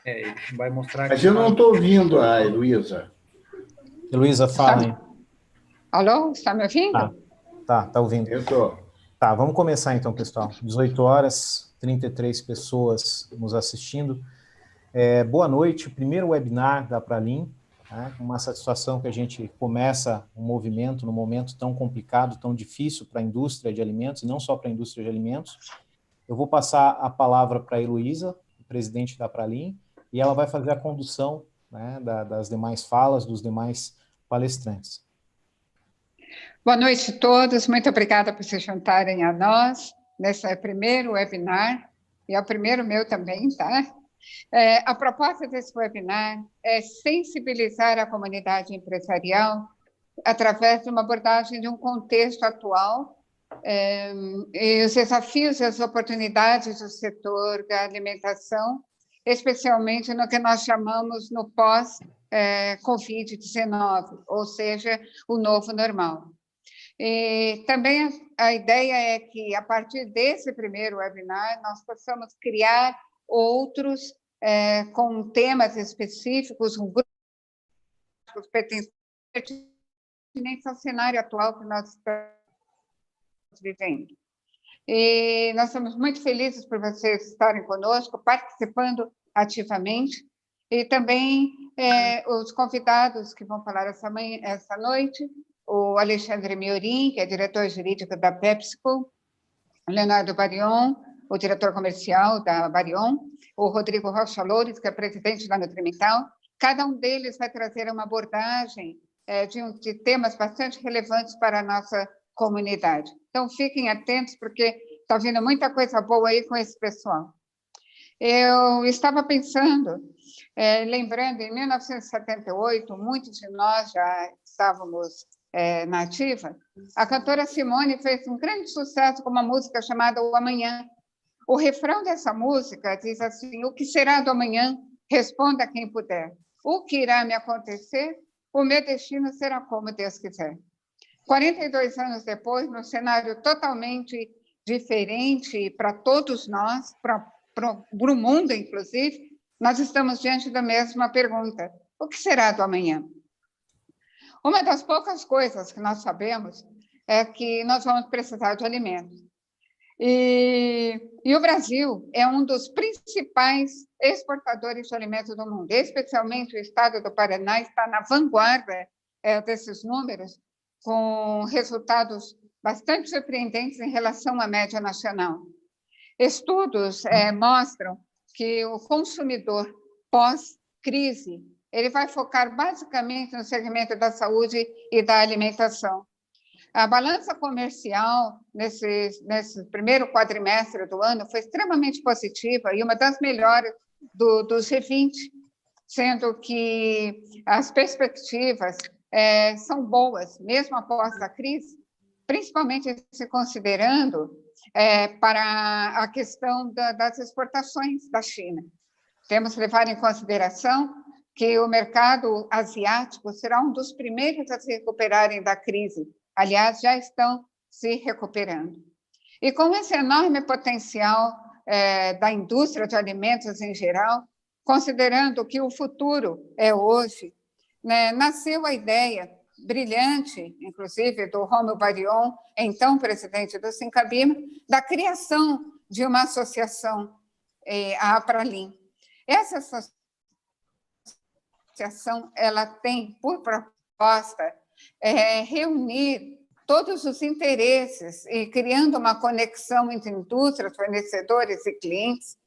Ele vai mostrar Mas aqui. eu não estou ouvindo a Heloísa. Heloísa, fala aí. Alô, está me ouvindo? Tá ouvindo. Eu estou. Tá, vamos começar então, pessoal. 18 horas, 33 pessoas nos assistindo. Boa noite, primeiro webinar da Pralin, né? Uma satisfação que a gente começa um movimento num momento tão complicado, tão difícil para a indústria de alimentos, e não só para a indústria de alimentos. Eu vou passar a palavra para a Heloísa, presidente da Pralin, e ela vai fazer a condução, né, das demais falas, dos demais palestrantes. Boa noite a todos, muito obrigada por se juntarem a nós nesse primeiro webinar, e é o primeiro meu também, tá? A proposta desse webinar é sensibilizar a comunidade empresarial através de uma abordagem de um contexto atual e os desafios e as oportunidades do setor da alimentação, especialmente no que nós chamamos no pós-Covid-19, ou seja, o novo normal. E também a ideia é que, a partir desse primeiro webinar, nós possamos criar outros com temas específicos, um grupo pertencente ao cenário atual que nós estamos vivendo. E nós estamos muito felizes por vocês estarem conosco, participando ativamente, e também os convidados que vão falar essa noite, o Alexandre Miorim, que é diretor jurídico da PepsiCo, o Leonardo Barion, o diretor comercial da Barion, o Rodrigo Rocha Loures, que é presidente da Nutrimental. Cada um deles vai trazer uma abordagem de temas bastante relevantes para a nossa comunidade. Então, fiquem atentos, porque está vindo muita coisa boa aí com esse pessoal. Eu estava pensando, lembrando, em 1978, muitos de nós já estávamos na ativa, a cantora Simone fez um grande sucesso com uma música chamada O Amanhã. O refrão dessa música diz assim: o que será do amanhã? Responda quem puder. O que irá me acontecer? O meu destino será como Deus quiser. 42 anos depois, num cenário totalmente diferente para todos nós, para o mundo, inclusive, nós estamos diante da mesma pergunta: o que será do amanhã? Uma das poucas coisas que nós sabemos é que nós vamos precisar de alimentos. E o Brasil é um dos principais exportadores de alimentos do mundo, especialmente o estado do Paraná está na vanguarda desses números, com resultados bastante surpreendentes em relação à média nacional. Estudos mostram que o consumidor pós-crise ele vai focar basicamente no segmento da saúde e da alimentação. A balança comercial nesse primeiro quadrimestre do ano foi extremamente positiva e uma das melhores do G20, sendo que as perspectivas são boas, mesmo após a crise, principalmente se considerando para a questão das exportações da China. Temos que levar em consideração que o mercado asiático será um dos primeiros a se recuperarem da crise. Aliás, já estão se recuperando. E com esse enorme potencial da indústria de alimentos em geral, considerando que o futuro é hoje, né, nasceu a ideia brilhante, inclusive, do Rômulo Barion, então presidente do Sincabima, da criação de uma associação, a Apralin. Essa associação ela tem por proposta reunir todos os interesses e criando uma conexão entre indústrias, fornecedores e clientes,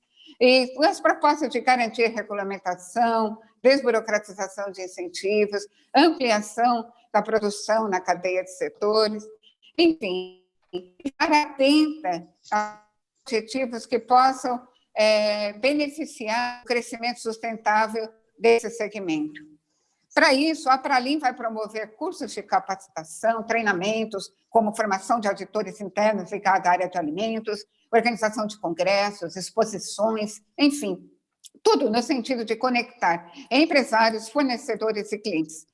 e com as propostas de garantir regulamentação, desburocratização de incentivos, ampliação da produção na cadeia de setores, enfim, estar atenta a objetivos que possam beneficiar o crescimento sustentável desse segmento. Para isso, a Pralin vai promover cursos de capacitação, treinamentos, como formação de auditores internos ligados à área de alimentos, organização de congressos, exposições, enfim, tudo no sentido de conectar empresários, fornecedores e clientes.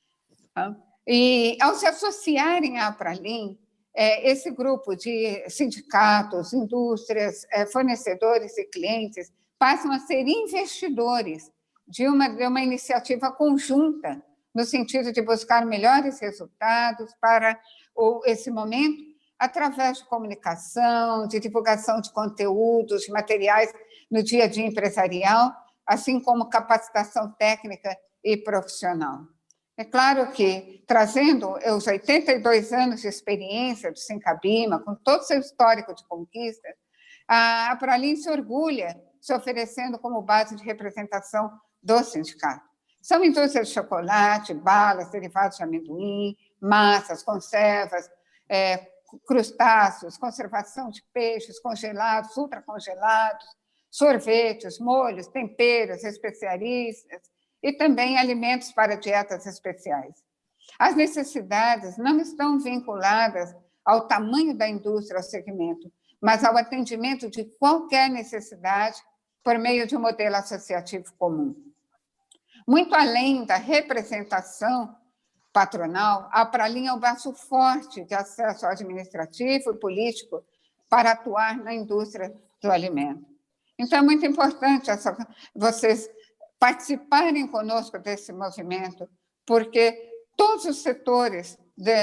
E, ao se associarem à Pralin, esse grupo de sindicatos, indústrias, fornecedores e clientes passam a ser investidores de uma iniciativa conjunta, no sentido de buscar melhores resultados para esse momento, através de comunicação, de divulgação de conteúdos, de materiais no dia a dia empresarial, assim como capacitação técnica e profissional. É claro que, trazendo os 82 anos de experiência do Sincabima, com todo o seu histórico de conquistas, a Pralin se orgulha se oferecendo como base de representação do sindicato. São indústrias de chocolate, balas, derivados de amendoim, massas, conservas, crustáceos, conservação de peixes congelados, ultracongelados, sorvetes, molhos, temperos, especiarias e também alimentos para dietas especiais. As necessidades não estão vinculadas ao tamanho da indústria, ao segmento, mas ao atendimento de qualquer necessidade por meio de um modelo associativo comum. Muito além da representação patronal, a Pralin é um braço forte de acesso administrativo e político para atuar na indústria do alimento. Então, é muito importante vocês participarem conosco desse movimento, porque todos os setores,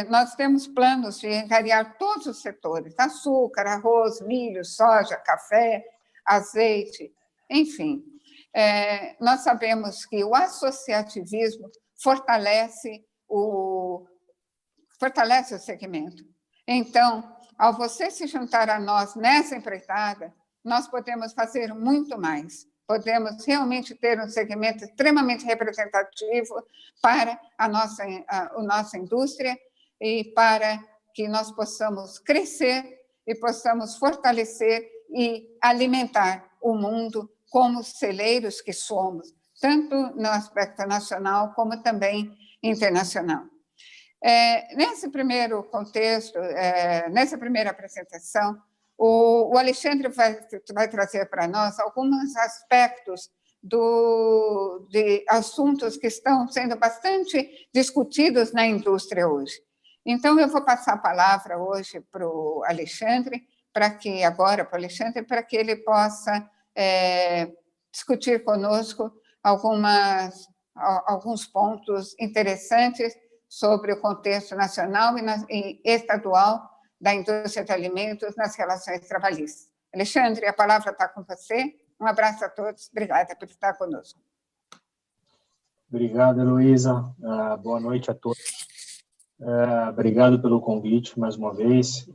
nós temos planos de encarear todos os setores, açúcar, arroz, milho, soja, café, azeite, enfim. Nós sabemos que o associativismo fortalece o segmento. Então, ao você se juntar a nós nessa empreitada, nós podemos fazer muito mais. Podemos realmente ter um segmento extremamente representativo para a nossa indústria e para que nós possamos crescer e possamos fortalecer e alimentar o mundo como celeiros que somos, tanto no aspecto nacional como também internacional. Nesse primeiro contexto, nessa primeira apresentação, o Alexandre vai trazer para nós alguns aspectos de assuntos que estão sendo bastante discutidos na indústria hoje. Então, eu vou passar a palavra hoje para o Alexandre, para que ele possa discutir conosco alguns pontos interessantes sobre o contexto nacional e estadual da indústria de alimentos nas relações trabalhistas. Alexandre, a palavra está com você. Um abraço a todos. Obrigada por estar conosco. Obrigado, Heloísa. Boa noite a todos. Obrigado pelo convite, mais uma vez.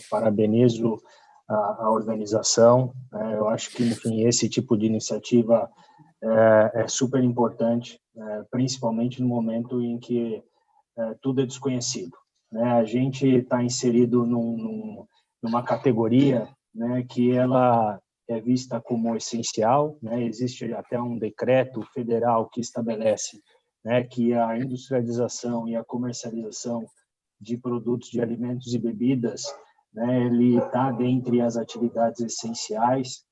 Parabenizo a organização. Eu acho que, enfim, esse tipo de iniciativa é super importante, principalmente no momento em que tudo é desconhecido. A gente está inserido numa categoria, que ela é vista como essencial. Existe até um decreto federal que estabelece que a industrialização e a comercialização de produtos de alimentos e bebidas, ele está dentre as atividades essenciais,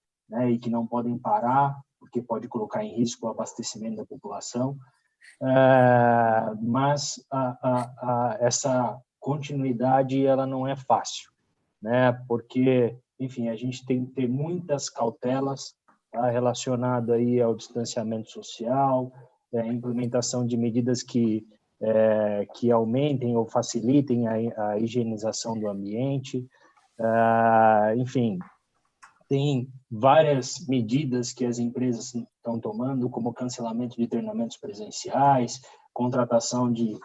e que não podem parar, porque pode colocar em risco o abastecimento da população. Mas essa continuidade ela não é fácil, porque, enfim, a gente tem que ter muitas cautelas relacionadas aí ao distanciamento social, implementação de medidas que aumentem ou facilitem a higienização do ambiente, enfim, tem várias medidas que as empresas estão tomando, como cancelamento de treinamentos presenciais, contratação de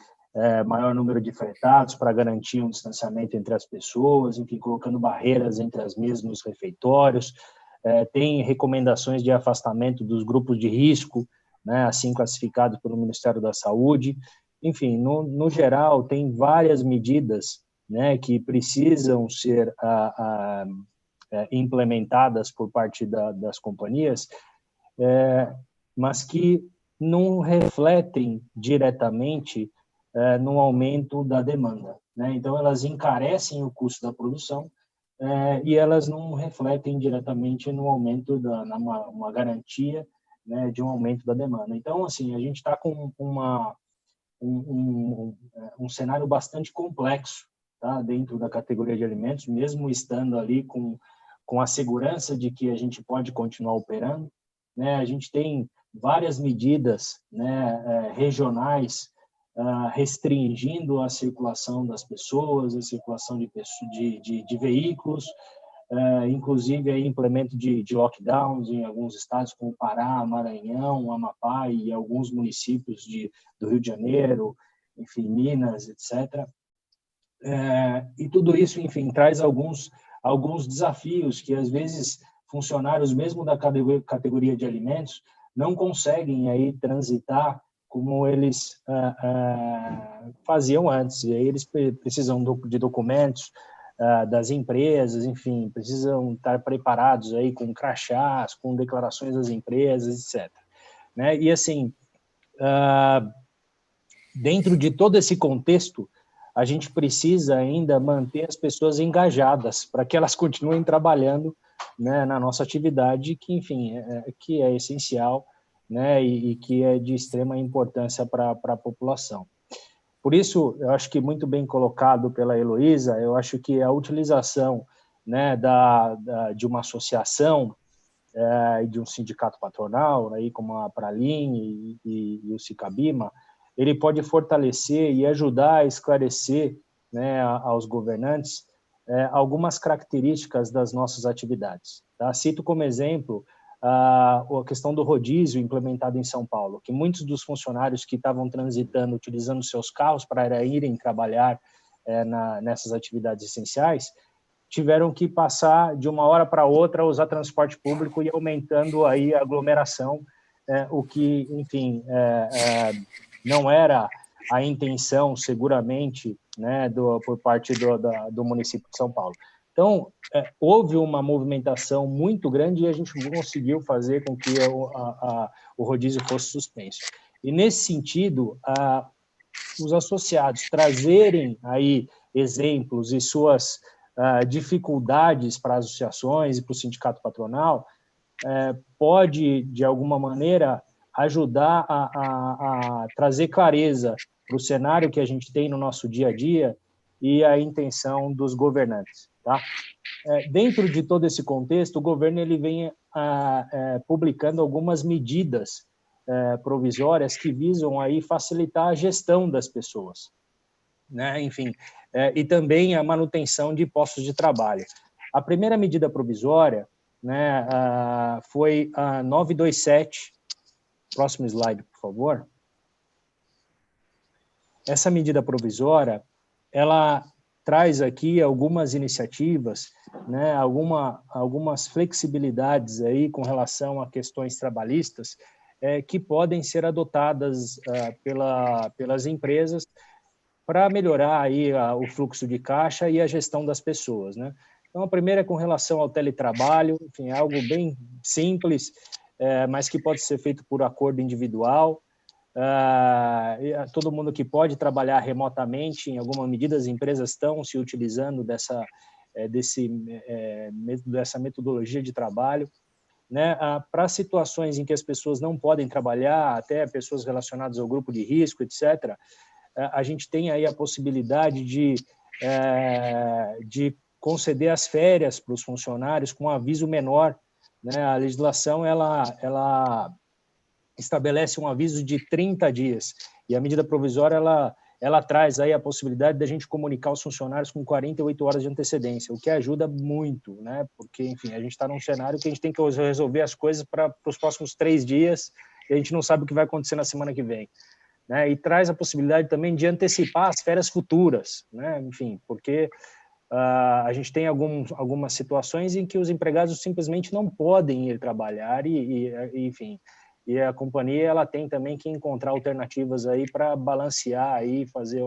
maior número de fretados para garantir um distanciamento entre as pessoas, enfim, colocando barreiras entre as mesas nos refeitórios, tem recomendações de afastamento dos grupos de risco, assim classificados pelo Ministério da Saúde. Enfim, no geral, tem várias medidas que precisam ser implementadas por parte das companhias, mas que não refletem diretamente no aumento da demanda. Então, elas encarecem o custo da produção e elas não refletem diretamente no aumento, numa garantia de um aumento da demanda. Então, assim, a gente está com um cenário bastante complexo, dentro da categoria de alimentos, mesmo estando ali com a segurança de que a gente pode continuar operando. A gente tem várias medidas, né, regionais, restringindo a circulação das pessoas, a circulação de veículos, inclusive aí implemento de lockdowns em alguns estados como Pará, Maranhão, Amapá e alguns municípios do Rio de Janeiro, enfim, Minas, etc. E tudo isso, enfim, traz alguns desafios que, às vezes, funcionários, mesmo da categoria de alimentos, não conseguem aí transitar como eles faziam antes. E aí eles precisam de documentos das empresas, enfim, precisam estar preparados aí com crachás, com declarações das empresas, etc. Né? E, assim, dentro de todo esse contexto, a gente precisa ainda manter as pessoas engajadas para que elas continuem trabalhando, né, na nossa atividade, que, enfim, que é essencial, né, e que é de extrema importância para a população. Por isso, eu acho que muito bem colocado pela Heloísa, eu acho que a utilização, né, de uma associação e de um sindicato patronal, aí como a Pralim e o Sicabima, ele pode fortalecer e ajudar a esclarecer, né, aos governantes algumas características das nossas atividades. Tá? Cito como exemplo a questão do rodízio implementado em São Paulo, que muitos dos funcionários que estavam transitando, utilizando seus carros para irem trabalhar nessas atividades essenciais, tiveram que passar de uma hora para outra a usar transporte público e aumentando aí a aglomeração, o que, enfim, não era a intenção, seguramente, né, por parte do município de São Paulo. Então, houve uma movimentação muito grande e a gente conseguiu fazer com que o rodízio fosse suspenso. E, nesse sentido, os associados trazerem aí exemplos e suas dificuldades para as associações e para o sindicato patronal pode, de alguma maneira, ajudar a trazer clareza para o cenário que a gente tem no nosso dia a dia e a intenção dos governantes. Tá? Dentro de todo esse contexto, o governo ele vem publicando algumas medidas provisórias que visam aí facilitar a gestão das pessoas, né? Enfim, e também a manutenção de postos de trabalho. A primeira medida provisória, né, foi a 927. Próximo slide, por favor. Essa medida provisória, ela traz aqui algumas iniciativas, né, algumas flexibilidades aí com relação a questões trabalhistas que podem ser adotadas pelas empresas para melhorar aí o fluxo de caixa e a gestão das pessoas, né? Então, a primeira é com relação ao teletrabalho, enfim, é algo bem simples, mas que pode ser feito por acordo individual. Todo mundo que pode trabalhar remotamente, em alguma medida, as empresas estão se utilizando dessa metodologia de trabalho, né? Para situações em que as pessoas não podem trabalhar, até pessoas relacionadas ao grupo de risco, etc., a gente tem aí a possibilidade de conceder as férias para os funcionários com um aviso menor, né? A legislação ela estabelece um aviso de 30 dias e a medida provisória ela traz aí a possibilidade da gente comunicar aos funcionários com 48 horas de antecedência, o que ajuda muito, né? Porque, enfim, a gente está num cenário que a gente tem que resolver as coisas para os próximos 3 dias e a gente não sabe o que vai acontecer na semana que vem. Né, e traz a possibilidade também de antecipar as férias futuras, né? Enfim, porque a gente tem algumas situações em que os empregados simplesmente não podem ir trabalhar enfim, e a companhia ela tem também que encontrar alternativas aí para balancear aí, fazer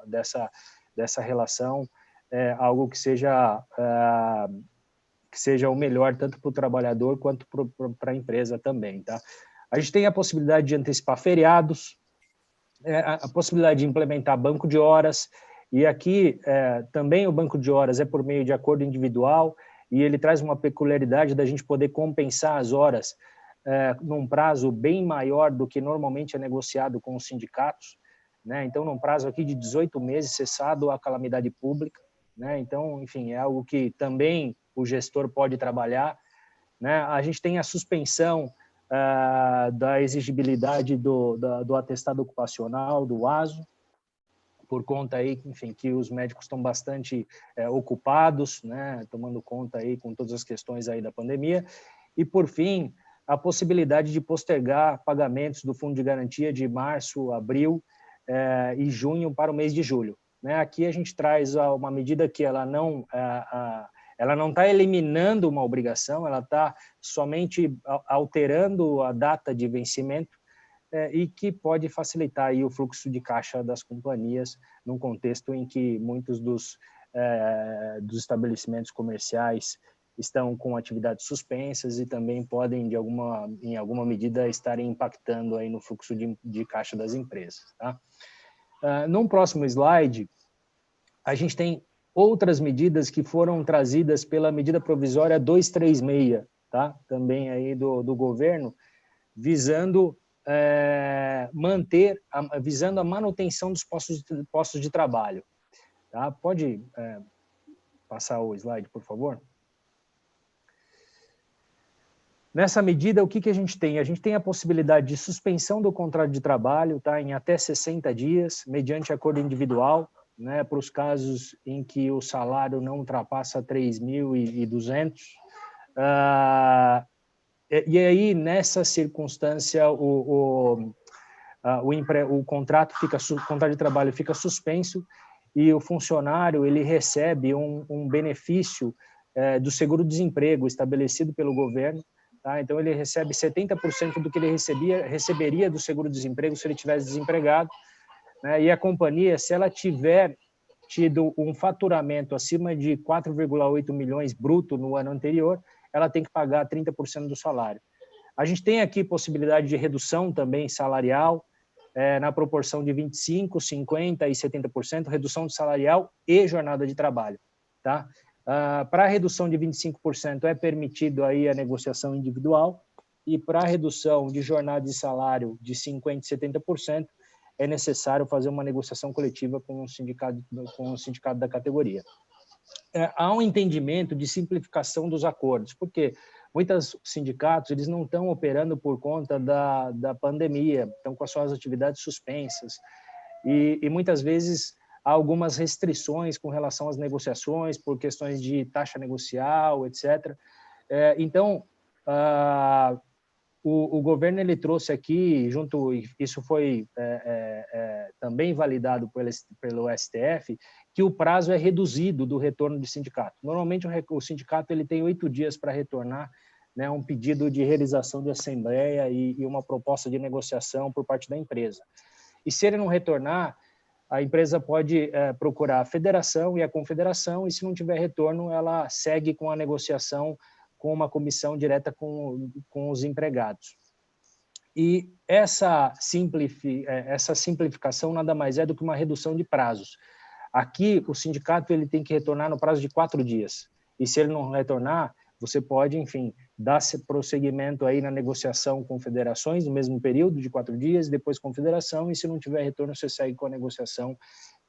dessa relação algo que seja o melhor tanto para o trabalhador quanto para a empresa também, tá? A gente tem a possibilidade de antecipar feriados, a possibilidade de implementar banco de horas, e aqui também o banco de horas é por meio de acordo individual, e ele traz uma peculiaridade da gente poder compensar as horas num prazo bem maior do que normalmente é negociado com os sindicatos, né? Então, num prazo aqui de 18 meses, cessado a calamidade pública, né? Então, enfim, é algo que também o gestor pode trabalhar, né? A gente tem a suspensão da exigibilidade do atestado ocupacional, do ASO, por conta aí, enfim, que os médicos estão bastante ocupados, né, tomando conta aí com todas as questões aí da pandemia. E, por fim, a possibilidade de postergar pagamentos do Fundo de Garantia de março, abril e junho para o mês de julho. Né? Aqui a gente traz uma medida que ela não está eliminando uma obrigação, ela está somente alterando a data de vencimento, e que pode facilitar aí o fluxo de caixa das companhias num contexto em que muitos dos estabelecimentos comerciais estão com atividades suspensas e também podem, em alguma medida, estarem impactando aí no fluxo de caixa das empresas. Tá? Num próximo slide, a gente tem outras medidas que foram trazidas pela medida provisória 236, tá? Também aí do governo, visando visando a manutenção dos postos de trabalho. Tá? Pode passar o slide, por favor? Nessa medida, o que a gente tem? A gente tem a possibilidade de suspensão do contrato de trabalho, tá? Em até 60 dias, mediante acordo individual, né? Para os casos em que o salário não ultrapassa 3.200. E aí, nessa circunstância, o contrato de trabalho fica suspenso e o funcionário ele recebe um benefício do seguro-desemprego estabelecido pelo governo. Tá? Então, ele recebe 70% do que ele receberia do seguro-desemprego se ele tivesse desempregado. Né? E a companhia, se ela tiver tido um faturamento acima de 4,8 milhões bruto no ano anterior, ela tem que pagar 30% do salário. A gente tem aqui possibilidade de redução também salarial, na proporção de 25%, 50% e 70%, redução salarial e jornada de trabalho. Tá? Para a redução de 25% é permitido aí a negociação individual e para a redução de jornada de salário de 50% e 70% é necessário fazer uma negociação coletiva com o sindicato da categoria. Há um entendimento de simplificação dos acordos, porque muitos sindicatos eles não estão operando por conta da pandemia, estão com as suas atividades suspensas e muitas vezes há algumas restrições com relação às negociações por questões de taxa negocial, etc. Então, o governo ele trouxe aqui, isso foi também validado pelo STF, que o prazo é reduzido do retorno de sindicato. Normalmente, o sindicato ele tem 8 dias para retornar, né, um pedido de realização de assembleia e uma proposta de negociação por parte da empresa. E se ele não retornar, a empresa pode procurar a federação e a confederação, e se não tiver retorno, ela segue com a negociação com uma comissão direta com os empregados. E essa simplificação nada mais é do que uma redução de prazos. Aqui, o sindicato ele tem que retornar no prazo de 4 dias. E se ele não retornar, você pode, enfim, dar prosseguimento aí na negociação com federações no mesmo período de 4 dias, depois com federação, e se não tiver retorno, você segue com a negociação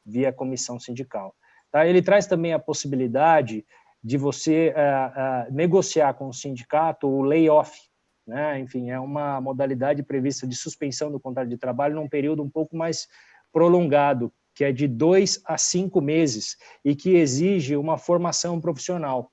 via comissão sindical. Tá? Ele traz também a possibilidade de você negociar com o sindicato o layoff, né? Enfim, é uma modalidade prevista de suspensão do contrato de trabalho num período um pouco mais prolongado, que é de 2 a 5 meses e que exige uma formação profissional.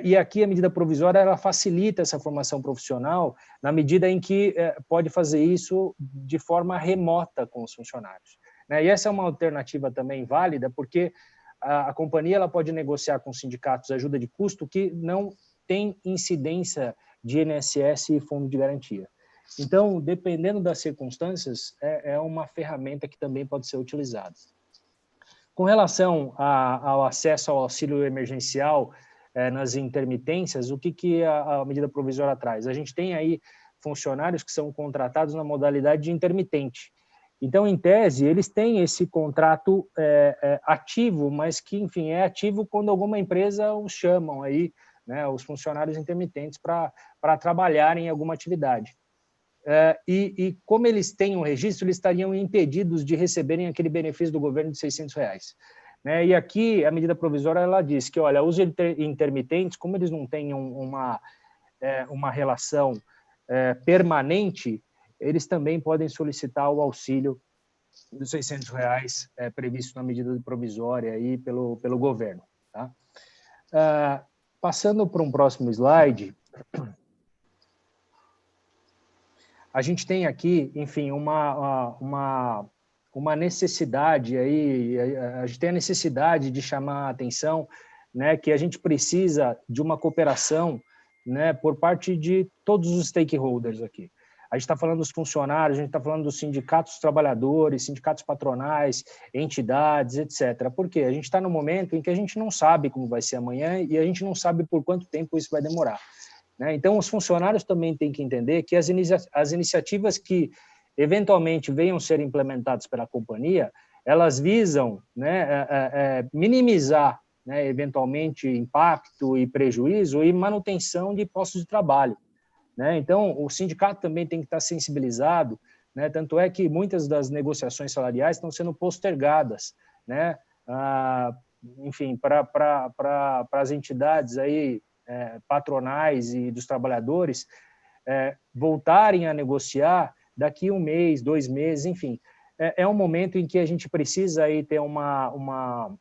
E aqui a medida provisória ela facilita essa formação profissional na medida em que pode fazer isso de forma remota com os funcionários. E essa é uma alternativa também válida, porque a companhia ela pode negociar com os sindicatos ajuda de custo que não tem incidência de INSS e fundo de garantia. Então, dependendo das circunstâncias, é uma ferramenta que também pode ser utilizada. Com relação ao acesso ao auxílio emergencial nas intermitências, o que a medida provisória traz? A gente tem aí funcionários que são contratados na modalidade de intermitente. Então, em tese, eles têm esse contrato ativo, mas que, enfim, é ativo quando alguma empresa os chamam aí, né, os funcionários intermitentes para trabalhar em alguma atividade. E como eles têm um registro, eles estariam impedidos de receberem aquele benefício do governo de R$600. Né? E aqui a medida provisória ela diz que, olha, os intermitentes, como eles não têm uma relação permanente, eles também podem solicitar o auxílio dos R$ 600 previsto na medida provisória aí pelo governo. Tá? Passando para um próximo slide, a gente tem aqui, enfim, uma necessidade aí, a gente tem a necessidade de chamar a atenção, né, que a gente precisa de uma cooperação, né, por parte de todos os stakeholders aqui. A gente está falando dos funcionários, a gente está falando dos sindicatos trabalhadores, sindicatos patronais, entidades, etc. Por quê? A gente está no momento em que a gente não sabe como vai ser amanhã e a gente não sabe por quanto tempo isso vai demorar. Né? Então, os funcionários também têm que entender que as iniciativas que eventualmente venham ser implementadas pela companhia, elas visam, né, minimizar, né, eventualmente impacto e prejuízo e manutenção de postos de trabalho. Né? Então, o sindicato também tem que estar sensibilizado, né? Tanto é que muitas das negociações salariais estão sendo postergadas, né? Enfim, para as entidades aí, patronais e dos trabalhadores voltarem a negociar daqui 1 mês, 2 meses, enfim. É um momento em que a gente precisa aí ter uma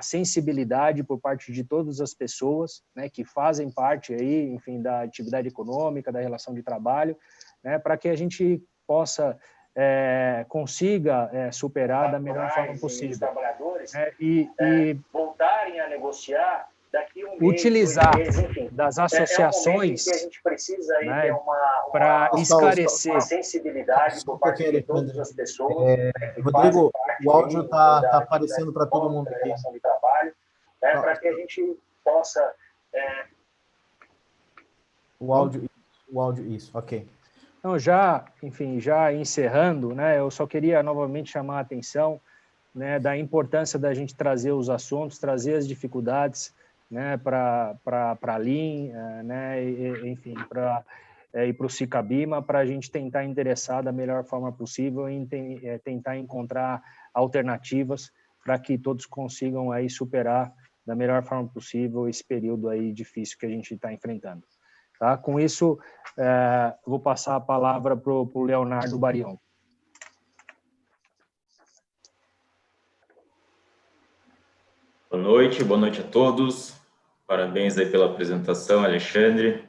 sensibilidade por parte de todas as pessoas, né, que fazem parte aí, enfim, da atividade econômica, da relação de trabalho, né, para que a gente possa consiga superar da melhor forma possível. E voltarem a negociar daqui 1 mês, utilizar 2 meses, enfim, das associações, que a gente precisa aí, né, para esclarecer a sensibilidade por parte de todas as pessoas. Rodrigo, o áudio está aparecendo para todo mundo aqui. De trabalho, né, para que a gente possa... O áudio, isso, ok. Então, enfim, já encerrando, né, eu só queria novamente chamar a atenção, né, da importância da gente trazer os assuntos, trazer as dificuldades, né, para a Lean, né, enfim, e para o Cicabima, para a gente tentar endereçar da melhor forma possível e tentar encontrar alternativas para que todos consigam aí superar da melhor forma possível esse período aí difícil que a gente está enfrentando. Tá? Com isso, vou passar a palavra para o Leonardo Barion. Boa noite a todos. Parabéns aí pela apresentação, Alexandre.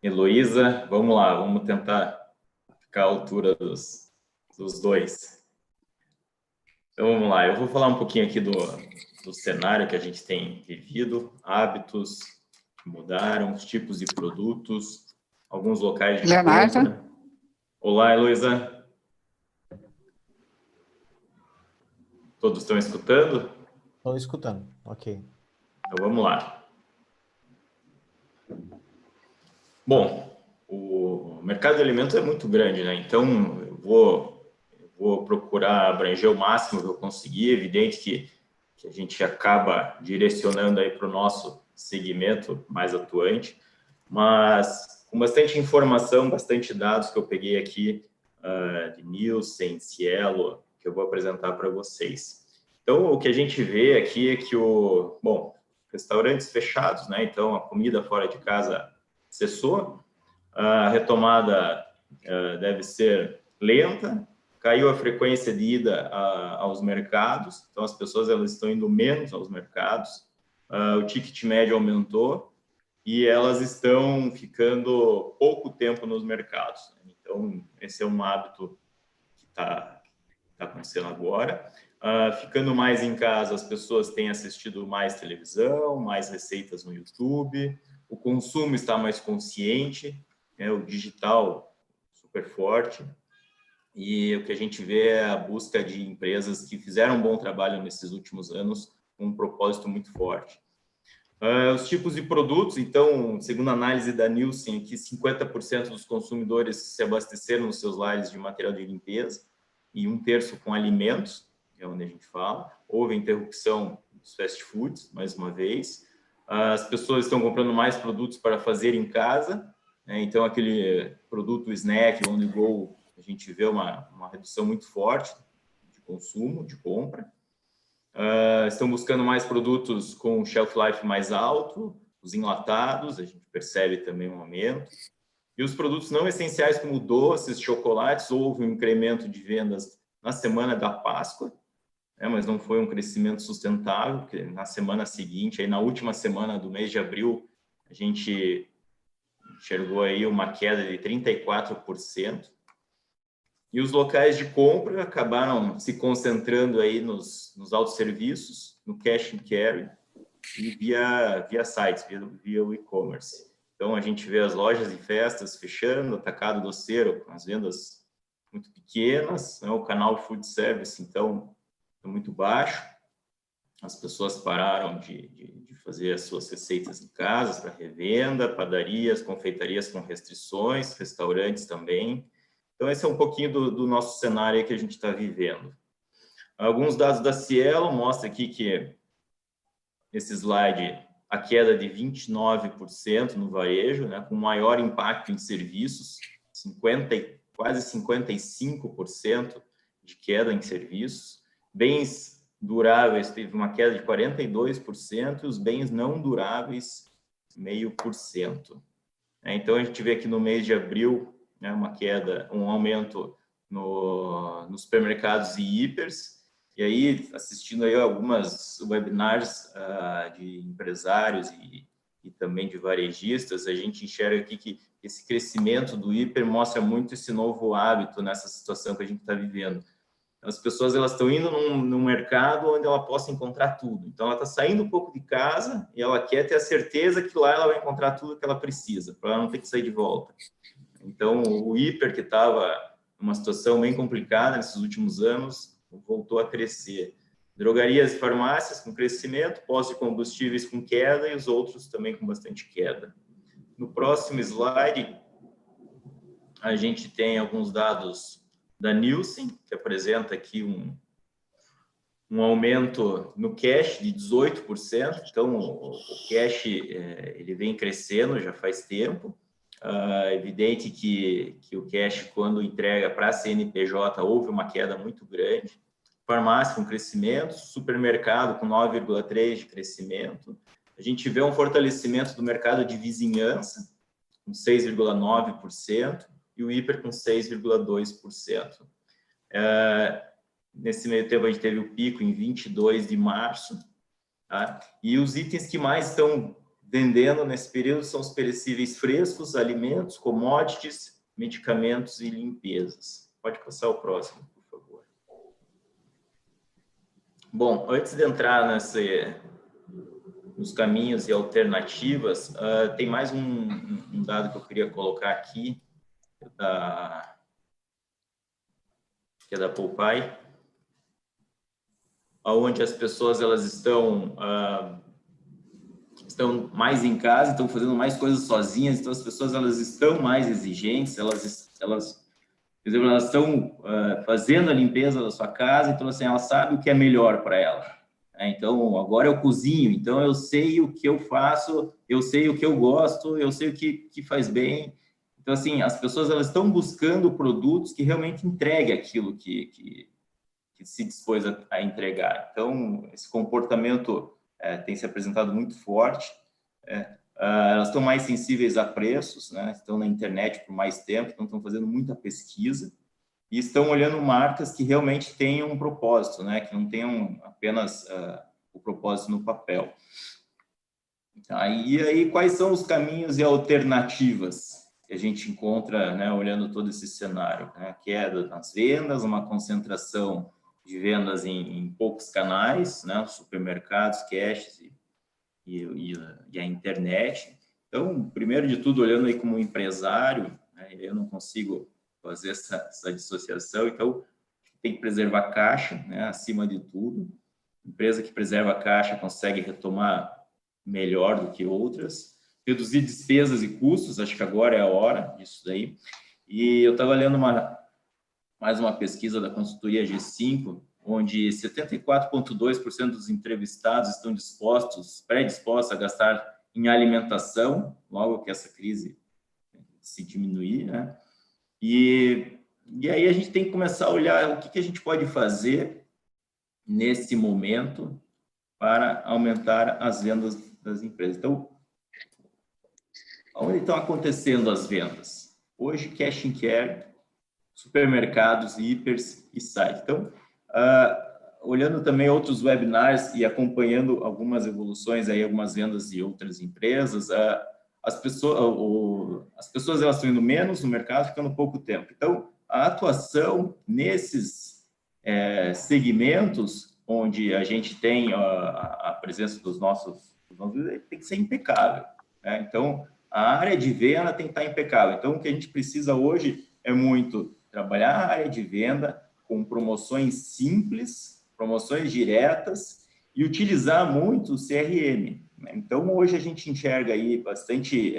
Heloísa, vamos lá, vamos tentar ficar à altura dos dois. Então, vamos lá, eu vou falar um pouquinho aqui do cenário que a gente tem vivido, hábitos que mudaram, os tipos de produtos, alguns locais de compra. Olá, Heloísa. Todos estão escutando? Estou escutando, ok. Então, vamos lá. Bom, o mercado de alimentos é muito grande, né? Então, eu vou procurar abranger o máximo que eu conseguir. É evidente que a gente acaba direcionando aí para o nosso segmento mais atuante, mas com bastante informação, bastante dados que eu peguei aqui de Nielsen, Cielo, que eu vou apresentar para vocês. Então, o que a gente vê aqui é que restaurantes fechados, né? Então, a comida fora de casa cessou, a retomada deve ser lenta, caiu a frequência de ida aos mercados, então as pessoas elas estão indo menos aos mercados, o ticket médio aumentou e elas estão ficando pouco tempo nos mercados. Então, esse é um hábito que está acontecendo agora. Ficando mais em casa, as pessoas têm assistido mais televisão, mais receitas no YouTube, o consumo está mais consciente, né? O digital super forte, e o que a gente vê é a busca de empresas que fizeram um bom trabalho nesses últimos anos com um propósito muito forte. Os tipos de produtos, então, segundo a análise da Nielsen, aqui 50% dos consumidores se abasteceram nos seus lares de material de limpeza e 1/3 com alimentos, que é onde a gente fala. Houve interrupção dos fast foods, mais uma vez. As pessoas estão comprando mais produtos para fazer em casa, né? Então, aquele produto snack, on the go, a gente vê uma redução muito forte de consumo, de compra. Estão buscando mais produtos com shelf life mais alto, os enlatados, a gente percebe também um aumento. E os produtos não essenciais, como doces, chocolates, houve um incremento de vendas na semana da Páscoa, mas não foi um crescimento sustentável, porque na semana seguinte, aí na última semana do mês de abril, a gente enxergou aí uma queda de 34%. E os locais de compra acabaram se concentrando aí nos autosserviços, no cash and carry e via sites, via o e-commerce. Então, a gente vê as lojas e festas fechando, atacado doceiro, com as vendas muito pequenas, né? O canal food service, então, é muito baixo. As pessoas pararam de fazer as suas receitas em casa para revenda, padarias, confeitarias com restrições, restaurantes também. Então, esse é um pouquinho do nosso cenário que a gente está vivendo. Alguns dados da Cielo mostram aqui que, esse slide, a queda de 29% no varejo, né, com maior impacto em serviços, quase 55% de queda em serviços. Bens duráveis teve uma queda de 42%, e os bens não duráveis, 0,5%. Então, a gente vê aqui no mês de abril, né, uma queda, um aumento nos supermercados e hipers. E aí, assistindo aí algumas webinars de empresários e também de varejistas, a gente enxerga aqui que esse crescimento do hiper mostra muito esse novo hábito nessa situação que a gente está vivendo. As pessoas elas estão indo num mercado onde ela possa encontrar tudo. Então, ela está saindo um pouco de casa e ela quer ter a certeza que lá ela vai encontrar tudo que ela precisa, para ela não ter que sair de volta. Então, o hiper, que estava numa situação bem complicada nesses últimos anos, voltou a crescer. Drogarias e farmácias com crescimento, postos de combustíveis com queda e os outros também com bastante queda. No próximo slide, a gente tem alguns dados da Nielsen, que apresenta aqui um aumento no cash de 18%. Então, o cash ele vem crescendo já faz tempo. É evidente que o cash, quando entrega para a CNPJ, houve uma queda muito grande. Farmácia com crescimento, supermercado com 9,3% de crescimento. A gente vê um fortalecimento do mercado de vizinhança, com 6,9%, e o hiper com 6,2%. Nesse meio tempo, a gente teve o pico em 22 de março, tá? E os itens que mais estão vendendo nesse período são os perecíveis frescos, alimentos, commodities, medicamentos e limpezas. Pode passar o próximo, por favor. Bom, antes de entrar nos caminhos e alternativas, tem mais um dado que eu queria colocar aqui, que é da Poupai, onde as pessoas elas estão mais em casa, estão fazendo mais coisas sozinhas, então as pessoas elas estão mais exigentes, elas por exemplo, elas estão fazendo a limpeza da sua casa, então assim, ela sabe o que é melhor para ela. Então, agora eu cozinho, então eu sei o que eu faço, eu sei o que eu gosto, eu sei o que faz bem. Então, assim, as pessoas elas estão buscando produtos que realmente entreguem aquilo que se dispôs a entregar. Então, esse comportamento tem se apresentado muito forte. Elas estão mais sensíveis a preços, né? Estão na internet por mais tempo, então estão fazendo muita pesquisa e estão olhando marcas que realmente tenham um propósito, né? Que não tenham apenas o propósito no papel. E aí, quais são os caminhos e alternativas que a gente encontra, né, olhando todo esse cenário? Né? Queda nas vendas, uma concentração de vendas em poucos canais, né? Supermercados, caixas e a internet. Então, primeiro de tudo, olhando aí como empresário, né, eu não consigo fazer essa dissociação, então tem que preservar caixa, né, acima de tudo. Empresa que preserva a caixa consegue retomar melhor do que outras. Reduzir despesas e custos, acho que agora é a hora disso daí. E eu estava lendo mais uma pesquisa da consultoria G5, onde 74,2% dos entrevistados estão predispostos a gastar em alimentação, logo que essa crise se diminuir, né? E aí a gente tem que começar a olhar o que a gente pode fazer nesse momento para aumentar as vendas das empresas. Então, onde estão acontecendo as vendas? hoje cash and carry, supermercados, hipers e site. Então, olhando também outros webinars e acompanhando algumas evoluções, aí, algumas vendas de outras empresas, as pessoas elas estão indo menos no mercado, ficando pouco tempo. Então, a atuação nesses segmentos onde a gente tem a presença dos nossos tem que ser impecável, né? Então, a área de venda tem que estar impecável. Então, o que a gente precisa hoje é muito trabalhar a área de venda com promoções simples, promoções diretas e utilizar muito o CRM, né? Então, hoje a gente enxerga aí bastante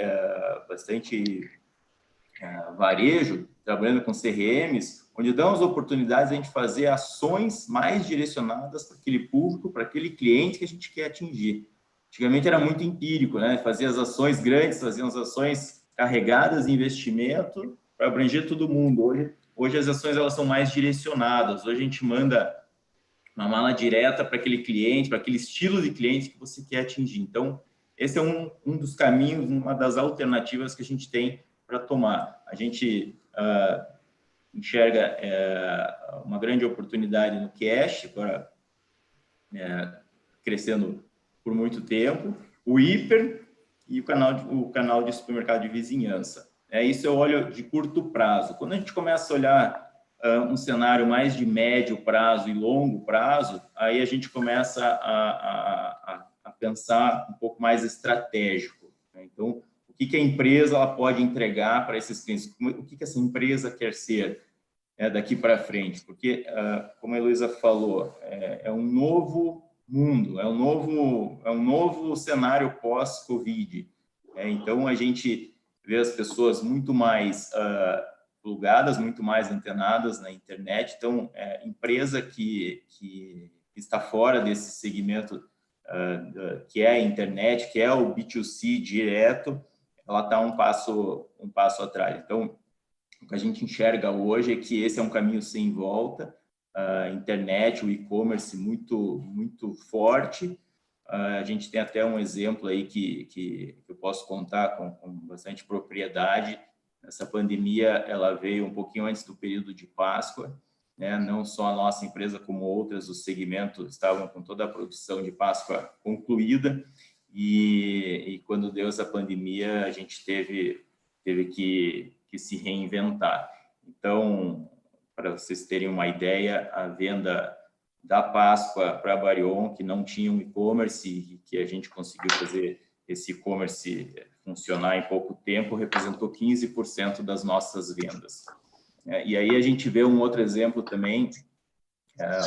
varejo trabalhando com CRMs, onde dão as oportunidades de a gente fazer ações mais direcionadas para aquele público, para aquele cliente que a gente quer atingir. Antigamente era muito empírico, né? Fazia as ações grandes, fazia as ações carregadas em investimento para abranger todo mundo. Hoje as ações elas são mais direcionadas. Hoje a gente manda uma mala direta para aquele cliente, para aquele estilo de cliente que você quer atingir. Então, esse é um dos caminhos, uma das alternativas que a gente tem para tomar. A gente enxerga uma grande oportunidade no cash, agora crescendo por muito tempo, o hiper e o canal de supermercado de vizinhança. Isso eu olho de curto prazo. Quando a gente começa a olhar um cenário mais de médio prazo e longo prazo, aí a gente começa a pensar um pouco mais estratégico, né? Então, o que a empresa ela pode entregar para esses clientes? O que essa empresa quer ser daqui para frente? Porque, como a Heloísa falou, é um novo mundo, é um novo cenário pós-Covid. Então, a gente vê as pessoas muito mais plugadas, muito mais antenadas na internet. Então, empresa que está fora desse segmento que é a internet, que é o B2C direto, ela está um passo atrás. Então, o que a gente enxerga hoje é que esse é um caminho sem volta. A internet, o e-commerce muito, muito forte. A gente tem até um exemplo aí que eu posso contar com bastante propriedade. Essa pandemia, ela veio um pouquinho antes do período de Páscoa, né? Não só a nossa empresa, como outras, os segmentos estavam com toda a produção de Páscoa concluída, e quando deu essa pandemia, a gente teve que se reinventar. Então, para vocês terem uma ideia, a venda da Páscoa para a Barion, que não tinha um e-commerce e que a gente conseguiu fazer esse e-commerce funcionar em pouco tempo, representou 15% das nossas vendas. E aí a gente vê um outro exemplo também,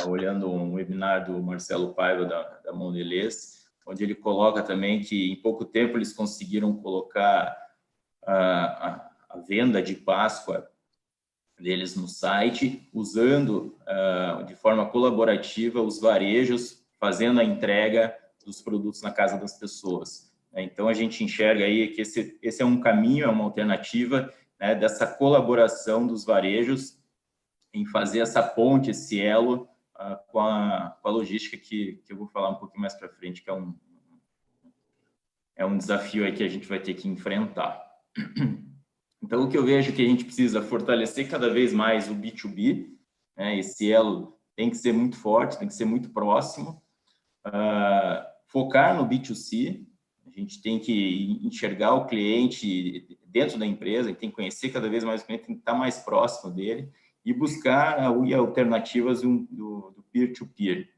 olhando um webinar do Marcelo Paiva da Mondelez, onde ele coloca também que em pouco tempo eles conseguiram colocar a venda de Páscoa deles no site, usando de forma colaborativa os varejos, fazendo a entrega dos produtos na casa das pessoas. Então, a gente enxerga aí que esse é um caminho, é uma alternativa, né, dessa colaboração dos varejos em fazer essa ponte, esse elo com a logística que eu vou falar um pouquinho mais para frente, que é um desafio aí que a gente vai ter que enfrentar. Então, o que eu vejo que a gente precisa fortalecer cada vez mais o B2B, né? Esse elo tem que ser muito forte, tem que ser muito próximo, focar no B2C, a gente tem que enxergar o cliente dentro da empresa, tem que conhecer cada vez mais o cliente, tem que estar mais próximo dele e buscar alternativas do peer-to-peer.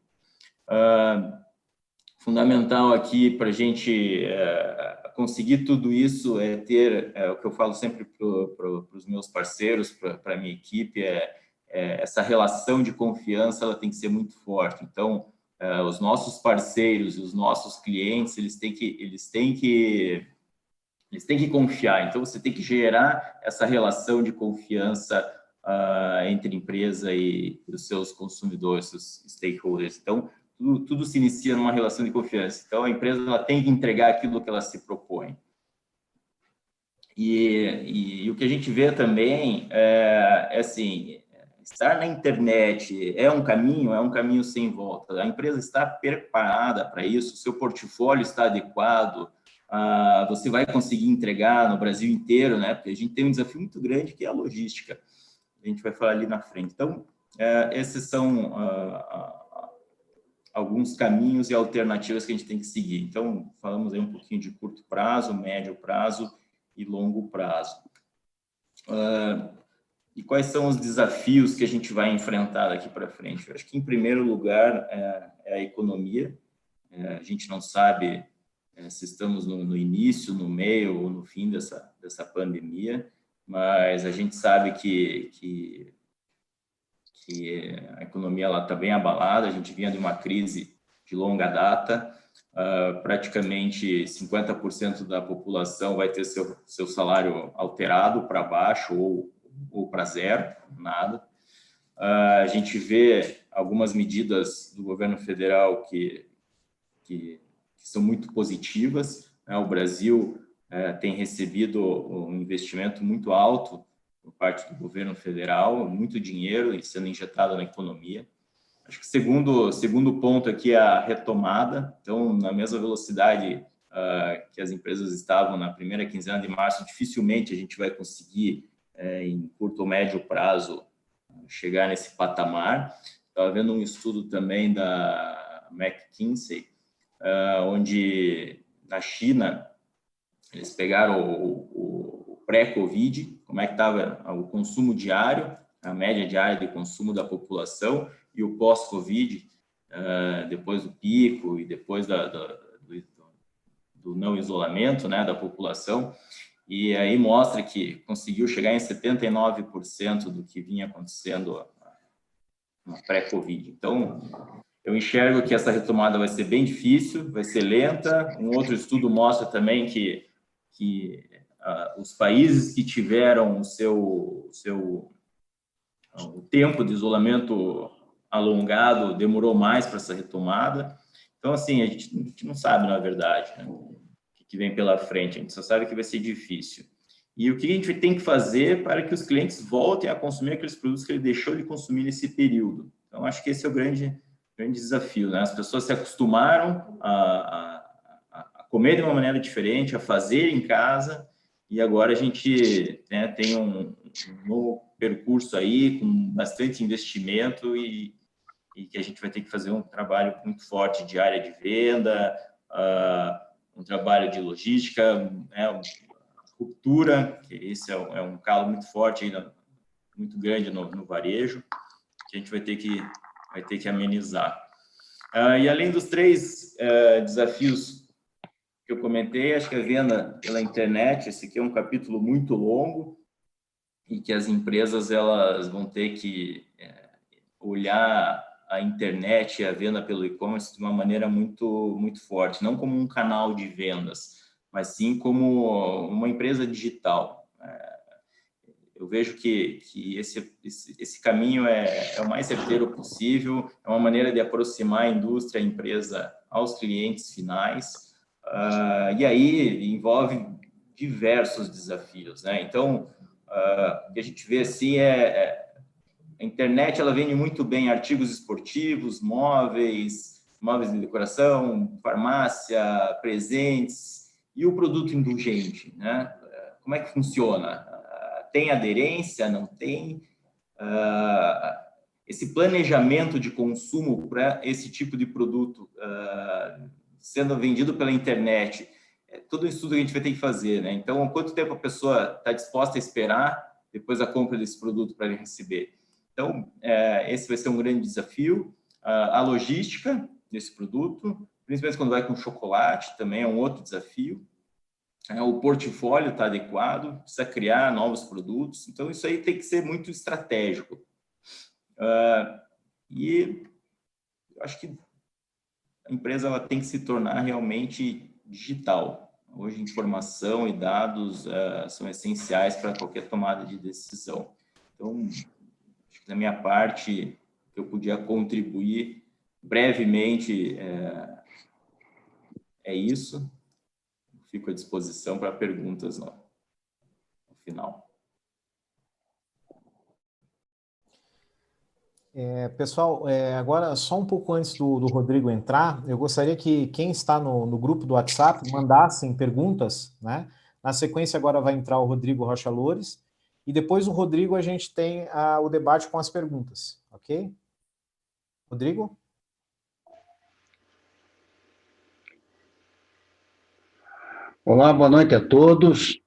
Fundamental aqui para a gente conseguir tudo isso é ter, o que eu falo sempre para os meus parceiros, para a minha equipe, essa relação de confiança, ela tem que ser muito forte. Então, os nossos parceiros e os nossos clientes, eles têm que confiar. Então, você tem que gerar essa relação de confiança entre empresa e os seus consumidores, seus stakeholders. Então, tudo se inicia numa relação de confiança. Então, a empresa ela tem que entregar aquilo que ela se propõe. E o que a gente vê também é assim, estar na internet é um caminho sem volta. A empresa está preparada para isso, o seu portfólio está adequado, você vai conseguir entregar no Brasil inteiro, né? Porque a gente tem um desafio muito grande que é a logística. A gente vai falar ali na frente. Então, esses são alguns caminhos e alternativas que a gente tem que seguir. Então, falamos aí um pouquinho de curto prazo, médio prazo e longo prazo. E quais são os desafios que a gente vai enfrentar daqui para frente? Eu acho que, em primeiro lugar, é a economia. A gente não sabe se estamos no início, no meio ou no fim dessa pandemia, mas a gente sabe que a economia está bem abalada. A gente vinha de uma crise de longa data. Praticamente 50% da população vai ter seu salário alterado para baixo ou para zero, nada. A gente vê algumas medidas do governo federal que são muito positivas, né? O Brasil tem recebido um investimento muito alto por parte do governo federal, muito dinheiro sendo injetado na economia. Acho que o segundo ponto aqui é a retomada. Então, na mesma velocidade que as empresas estavam na primeira quinzena de março, dificilmente a gente vai conseguir, em curto ou médio prazo, chegar nesse patamar. Estava vendo um estudo também da McKinsey, onde na China eles pegaram o pré-Covid, como é que estava o consumo diário, a média diária de consumo da população, e o pós-Covid, depois do pico e depois do não isolamento, né, da população, e aí mostra que conseguiu chegar em 79% do que vinha acontecendo na pré-Covid. Então, eu enxergo que essa retomada vai ser bem difícil, vai ser lenta. Um outro estudo mostra também que os países que tiveram o tempo de isolamento alongado demorou mais para essa retomada. Então, assim, a gente não sabe, na verdade, né, o que vem pela frente. A gente só sabe que vai ser difícil. E o que a gente tem que fazer para que os clientes voltem a consumir aqueles produtos que ele deixou de consumir nesse período? Então, acho que esse é o grande desafio, né? As pessoas se acostumaram a comer de uma maneira diferente, a fazer em casa, e agora a gente, né, tem um novo percurso aí com bastante investimento e que a gente vai ter que fazer um trabalho muito forte de área de venda, um trabalho de logística, né, ruptura, que esse é um calo muito forte, aí, muito grande no varejo, que a gente vai ter que amenizar. E além dos 3 desafios que eu comentei, acho que a venda pela internet, esse aqui é um capítulo muito longo e que as empresas elas vão ter que olhar a internet e a venda pelo e-commerce de uma maneira muito, muito forte, não como um canal de vendas, mas sim como uma empresa digital. Eu vejo que esse caminho é o mais certeiro possível, é uma maneira de aproximar a indústria, a empresa aos clientes finais, e aí envolve diversos desafios, né? Então, o que a gente vê assim a internet ela vende muito bem artigos esportivos, móveis de decoração, farmácia, presentes, e o produto indulgente, né? Como é que funciona? Tem aderência? Não tem? Esse planejamento de consumo para esse tipo de produto sendo vendido pela internet, todo um estudo que a gente vai ter que fazer, né? Então, quanto tempo a pessoa está disposta a esperar depois da compra desse produto para ele receber? Então, esse vai ser um grande desafio. A logística desse produto, principalmente quando vai com chocolate, também é um outro desafio. O portfólio está adequado, precisa criar novos produtos. Então, isso aí tem que ser muito estratégico. E eu acho que a empresa ela tem que se tornar realmente digital. Hoje, informação e dados são essenciais para qualquer tomada de decisão. Então, acho que da minha parte, eu podia contribuir brevemente, é isso. Fico à disposição para perguntas no final. Pessoal, agora, só um pouco antes do Rodrigo entrar, eu gostaria que quem está no grupo do WhatsApp mandassem perguntas, né? Na sequência, agora vai entrar o Rodrigo Rocha Loures, e depois do Rodrigo a gente tem o debate com as perguntas, ok? Rodrigo? Olá, boa noite a todos.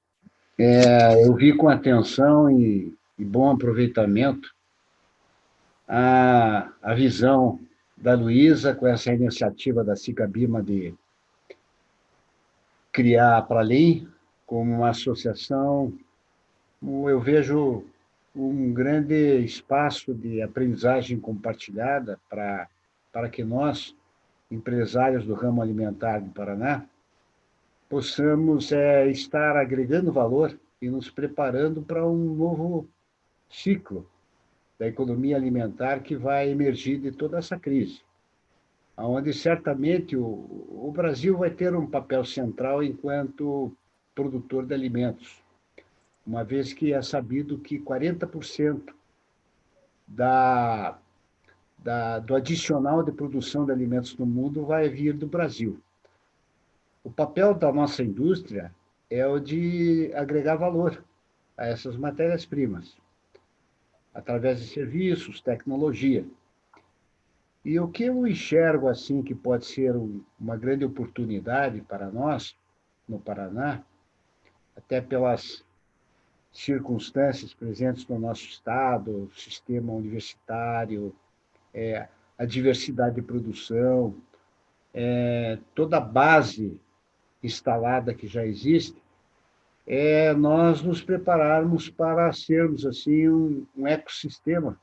Eu vi com atenção e bom aproveitamento a visão da Luísa com essa iniciativa da Cicabima de criar a Pralim como uma associação. Eu vejo um grande espaço de aprendizagem compartilhada para que nós, empresários do ramo alimentar do Paraná, possamos estar agregando valor e nos preparando para um novo ciclo da economia alimentar que vai emergir de toda essa crise, onde certamente o Brasil vai ter um papel central enquanto produtor de alimentos, uma vez que é sabido que 40% do adicional de produção de alimentos no mundo vai vir do Brasil. O papel da nossa indústria é o de agregar valor a essas matérias-primas, através de serviços, tecnologia. E o que eu enxergo assim que pode ser uma grande oportunidade para nós, no Paraná, até pelas circunstâncias presentes no nosso estado, sistema universitário, a diversidade de produção, toda a base instalada que já existe, nós nos prepararmos para sermos assim um ecossistema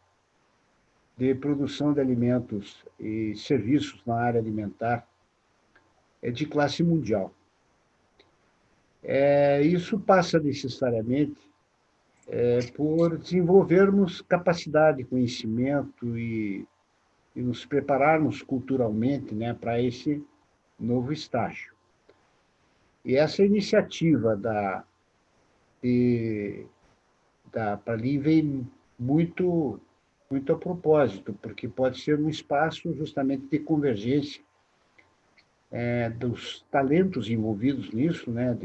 de produção de alimentos e serviços na área alimentar de classe mundial. Isso passa necessariamente por desenvolvermos capacidade, conhecimento e nos prepararmos culturalmente, né, para esse novo estágio. E essa iniciativa da Pralim vem muito a propósito, porque pode ser um espaço justamente de convergência dos talentos envolvidos nisso, né,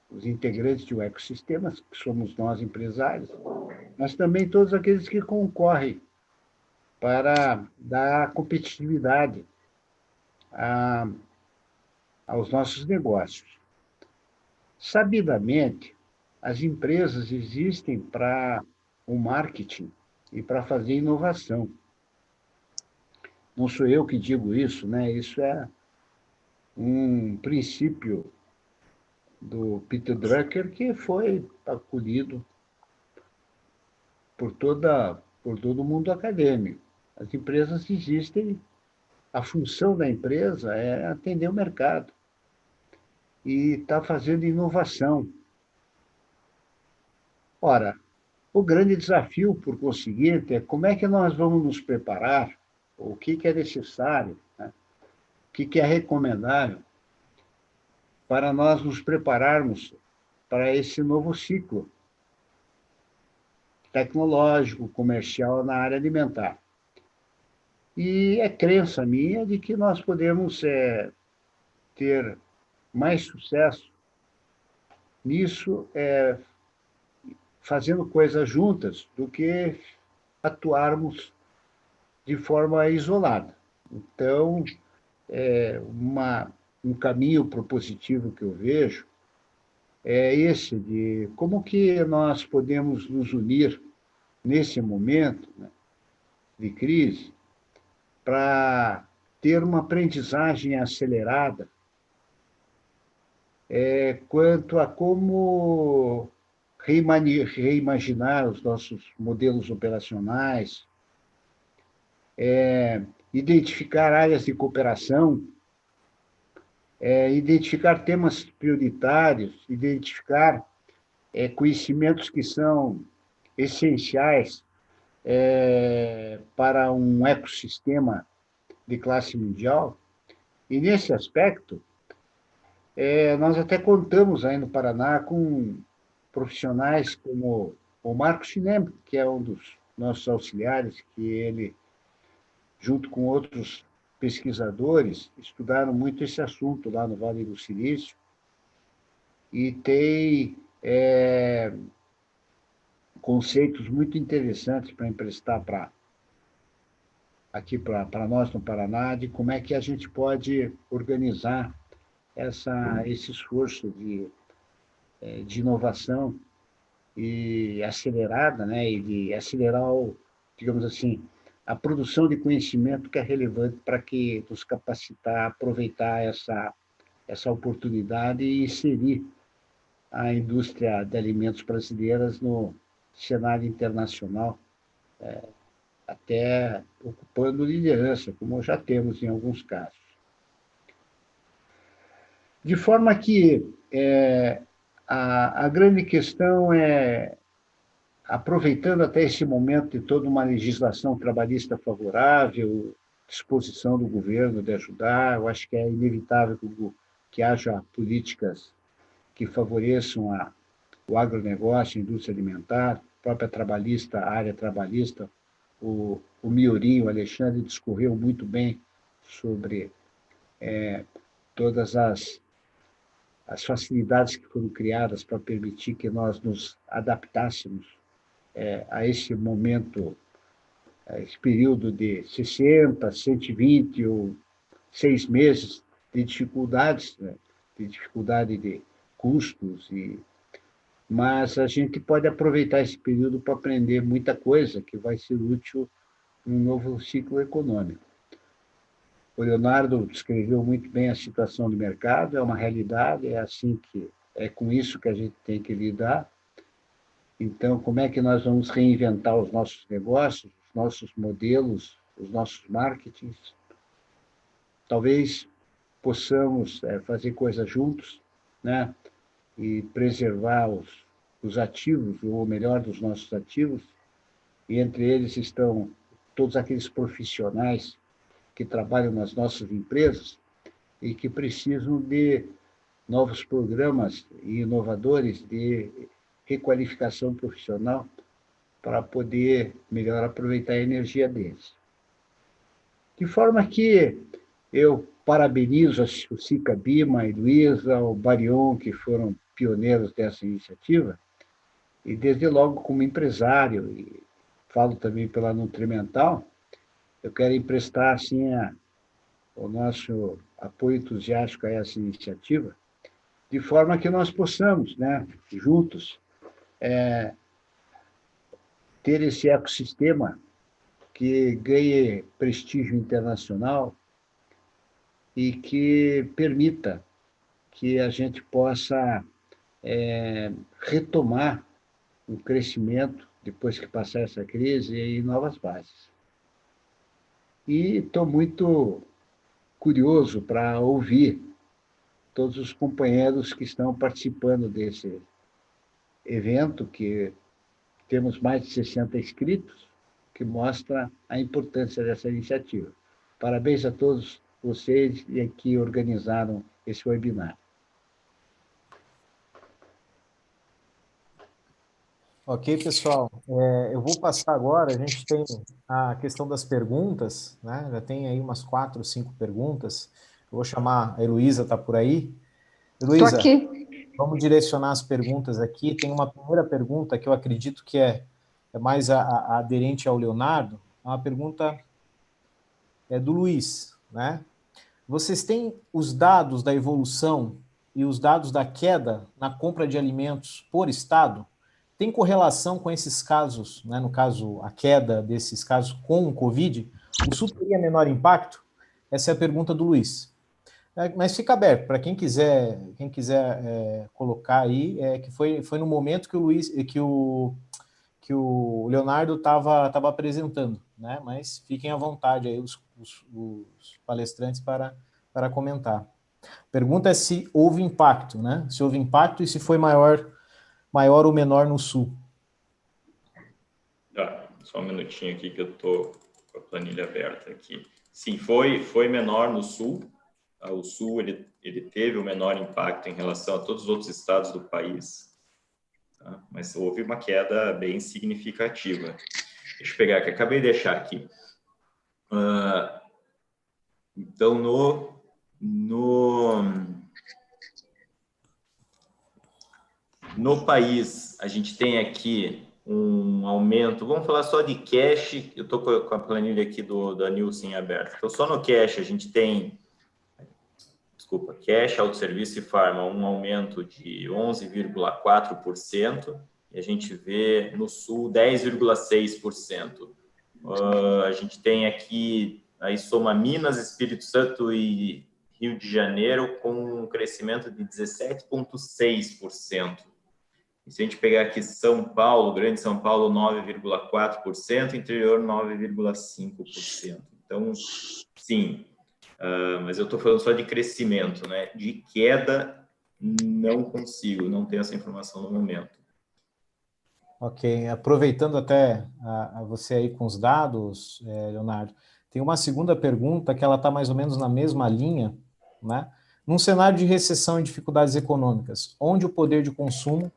os integrantes de um ecossistema, que somos nós empresários, mas também todos aqueles que concorrem para dar competitividade aos nossos negócios. Sabidamente, as empresas existem para o marketing e para fazer inovação. Não sou eu que digo isso, né? Isso é um princípio do Peter Drucker que foi acolhido por todo o mundo acadêmico. As empresas existem, a função da empresa é atender o mercado e está fazendo inovação. Ora, o grande desafio, por conseguinte, é como é que nós vamos nos preparar, o que é necessário, né? O que é recomendável para nós nos prepararmos para esse novo ciclo tecnológico, comercial na área alimentar. E é crença minha de que nós podemos ter mais sucesso nisso, fazendo coisas juntas, do que atuarmos de forma isolada. Então, um caminho propositivo que eu vejo é esse, de como que nós podemos nos unir nesse momento, né, de crise, para ter uma aprendizagem acelerada quanto a como reimaginar os nossos modelos operacionais, identificar áreas de cooperação, identificar temas prioritários, identificar conhecimentos que são essenciais para um ecossistema de classe mundial. E, nesse aspecto, nós até contamos aí no Paraná com profissionais como o Marco Cinem, que é um dos nossos auxiliares, que ele junto com outros pesquisadores, estudaram muito esse assunto lá no Vale do Silício e tem conceitos muito interessantes para emprestar aqui para nós no Paraná, de como é que a gente pode organizar esse esforço de inovação e acelerada, né, e de acelerar, digamos assim, a produção de conhecimento que é relevante para que nos capacitar a aproveitar essa oportunidade e inserir a indústria de alimentos brasileiras no cenário internacional, até ocupando liderança, como já temos em alguns casos. De forma que a grande questão é, aproveitando até esse momento de toda uma legislação trabalhista favorável, disposição do governo de ajudar, eu acho que é inevitável que haja políticas que favoreçam o agronegócio, a indústria alimentar, a própria trabalhista, a área trabalhista. O Miorinho, o Alexandre, discorreu muito bem sobre todas as facilidades que foram criadas para permitir que nós nos adaptássemos a esse momento, esse período de 60, 120 ou 6 meses de dificuldades, né? De dificuldade de custos, mas a gente pode aproveitar esse período para aprender muita coisa que vai ser útil num novo ciclo econômico. O Leonardo descreveu muito bem a situação do mercado, é uma realidade, é com isso que a gente tem que lidar. Então, como é que nós vamos reinventar os nossos negócios, os nossos modelos, os nossos marketings? Talvez possamos fazer coisas juntos, né? E preservar os ativos, ou o melhor dos nossos ativos, e entre eles estão todos aqueles profissionais que trabalham nas nossas empresas e que precisam de novos programas e inovadores de requalificação profissional para poder melhor aproveitar a energia deles. De forma que eu parabenizo o Sica Bima, a Luísa, o Barion, que foram pioneiros dessa iniciativa, e desde logo como empresário, e falo também pela Nutrimental, eu quero emprestar assim o nosso apoio entusiástico a essa iniciativa, de forma que nós possamos, né, juntos, ter esse ecossistema que ganhe prestígio internacional e que permita que a gente possa retomar um crescimento depois que passar essa crise em novas bases. E estou muito curioso para ouvir todos os companheiros que estão participando desse evento, que temos mais de 60 inscritos, que mostra a importância dessa iniciativa. Parabéns a todos vocês e que organizaram esse webinar. Ok, pessoal. Eu vou passar agora, a gente tem a questão das perguntas, né? Já tem aí umas 4 ou 5 perguntas. Eu vou chamar a Heloísa, está por aí? Heloísa, vamos direcionar as perguntas aqui. Tem uma primeira pergunta que eu acredito que é mais aderente ao Leonardo. Uma pergunta do Luiz, né? Vocês têm os dados da evolução e os dados da queda na compra de alimentos por estado? Tem correlação com esses casos, né? No caso, a queda desses casos com o Covid? O Sul teria menor impacto? Essa é a pergunta do Luiz. Mas fica aberto para quem quiser colocar aí, que foi no momento que o Leonardo estava apresentando, né? Mas fiquem à vontade aí os palestrantes para comentar. A pergunta é se houve impacto, né? Se houve impacto e se foi maior ou menor no Sul. Só um minutinho aqui que eu estou com a planilha aberta aqui. Sim, foi menor no Sul. O Sul ele teve o menor impacto em relação a todos os outros estados do país, tá? Mas houve uma queda bem significativa. Deixa eu pegar aqui, acabei de deixar aqui. Então, no país, a gente tem aqui um aumento, vamos falar só de cash, eu estou com a planilha aqui da Nielsen aberta. Então, só no cash a gente tem, cash, autosserviço e farma, um aumento de 11,4%, e a gente vê no sul 10,6%. A gente tem aqui, aí soma Minas, Espírito Santo e Rio de Janeiro com um crescimento de 17,6%. E se a gente pegar aqui São Paulo, Grande São Paulo, 9,4%, interior 9,5%. Então, sim, mas eu estou falando só de crescimento, né? De queda, não consigo, não tenho essa informação no momento. Ok, aproveitando até você aí com os dados, Leonardo, tem uma segunda pergunta que ela está mais ou menos na mesma linha, né? Num cenário de recessão e dificuldades econômicas, onde o poder de consumo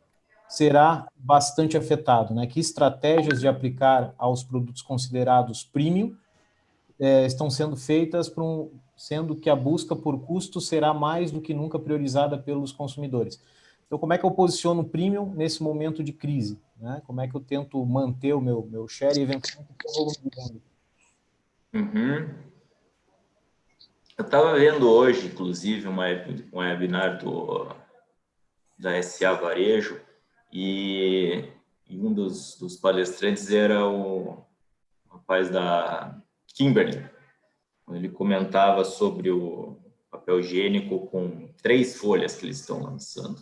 será bastante afetado, né? Que estratégias de aplicar aos produtos considerados premium estão sendo feitas, sendo que a busca por custo será mais do que nunca priorizada pelos consumidores. Então, como é que eu posiciono o premium nesse momento de crise? Né? Como é que eu tento manter o meu share e eventualmente o volume de venda? Eu estava vendo hoje, inclusive, um webinar da SA Varejo, e um dos palestrantes era o rapaz da Kimberly. Ele comentava sobre o papel higiênico com 3 folhas que eles estão lançando.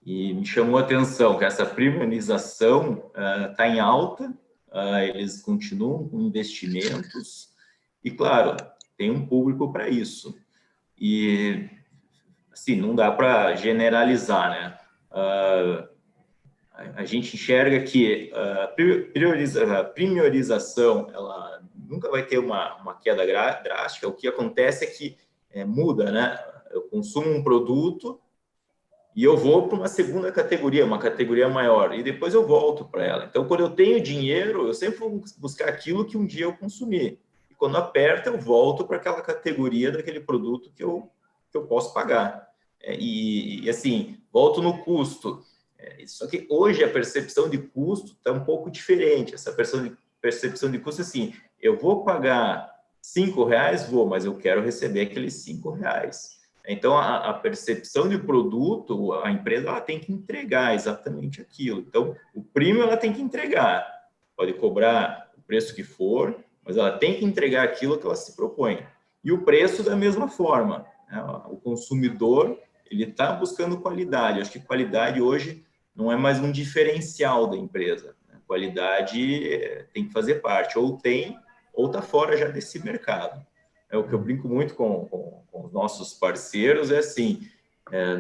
E me chamou a atenção que essa premiumização está em alta, eles continuam com investimentos, e, claro, tem um público para isso. E, assim, não dá para generalizar, né? A gente enxerga que a priorização, ela nunca vai ter uma queda drástica. O que acontece é que muda, né? Eu consumo um produto e eu vou para uma segunda categoria, uma categoria maior, e depois eu volto para ela. Então, quando eu tenho dinheiro, eu sempre vou buscar aquilo que um dia eu consumi. E quando aperta, eu volto para aquela categoria daquele produto que eu posso pagar. E assim, volto no custo. Só que hoje a percepção de custo está um pouco diferente. Essa percepção de custo, assim, eu vou pagar R$5, mas eu quero receber aqueles R$5. Então, a percepção de produto, a empresa ela tem que entregar exatamente aquilo. Então, o premium ela tem que entregar. Pode cobrar o preço que for, mas ela tem que entregar aquilo que ela se propõe. E o preço da mesma forma. Né? O consumidor ele está buscando qualidade. Acho que qualidade hoje não é mais um diferencial da empresa. A qualidade tem que fazer parte. Ou tem, ou está fora já desse mercado. É o que eu brinco muito com os nossos parceiros, é assim,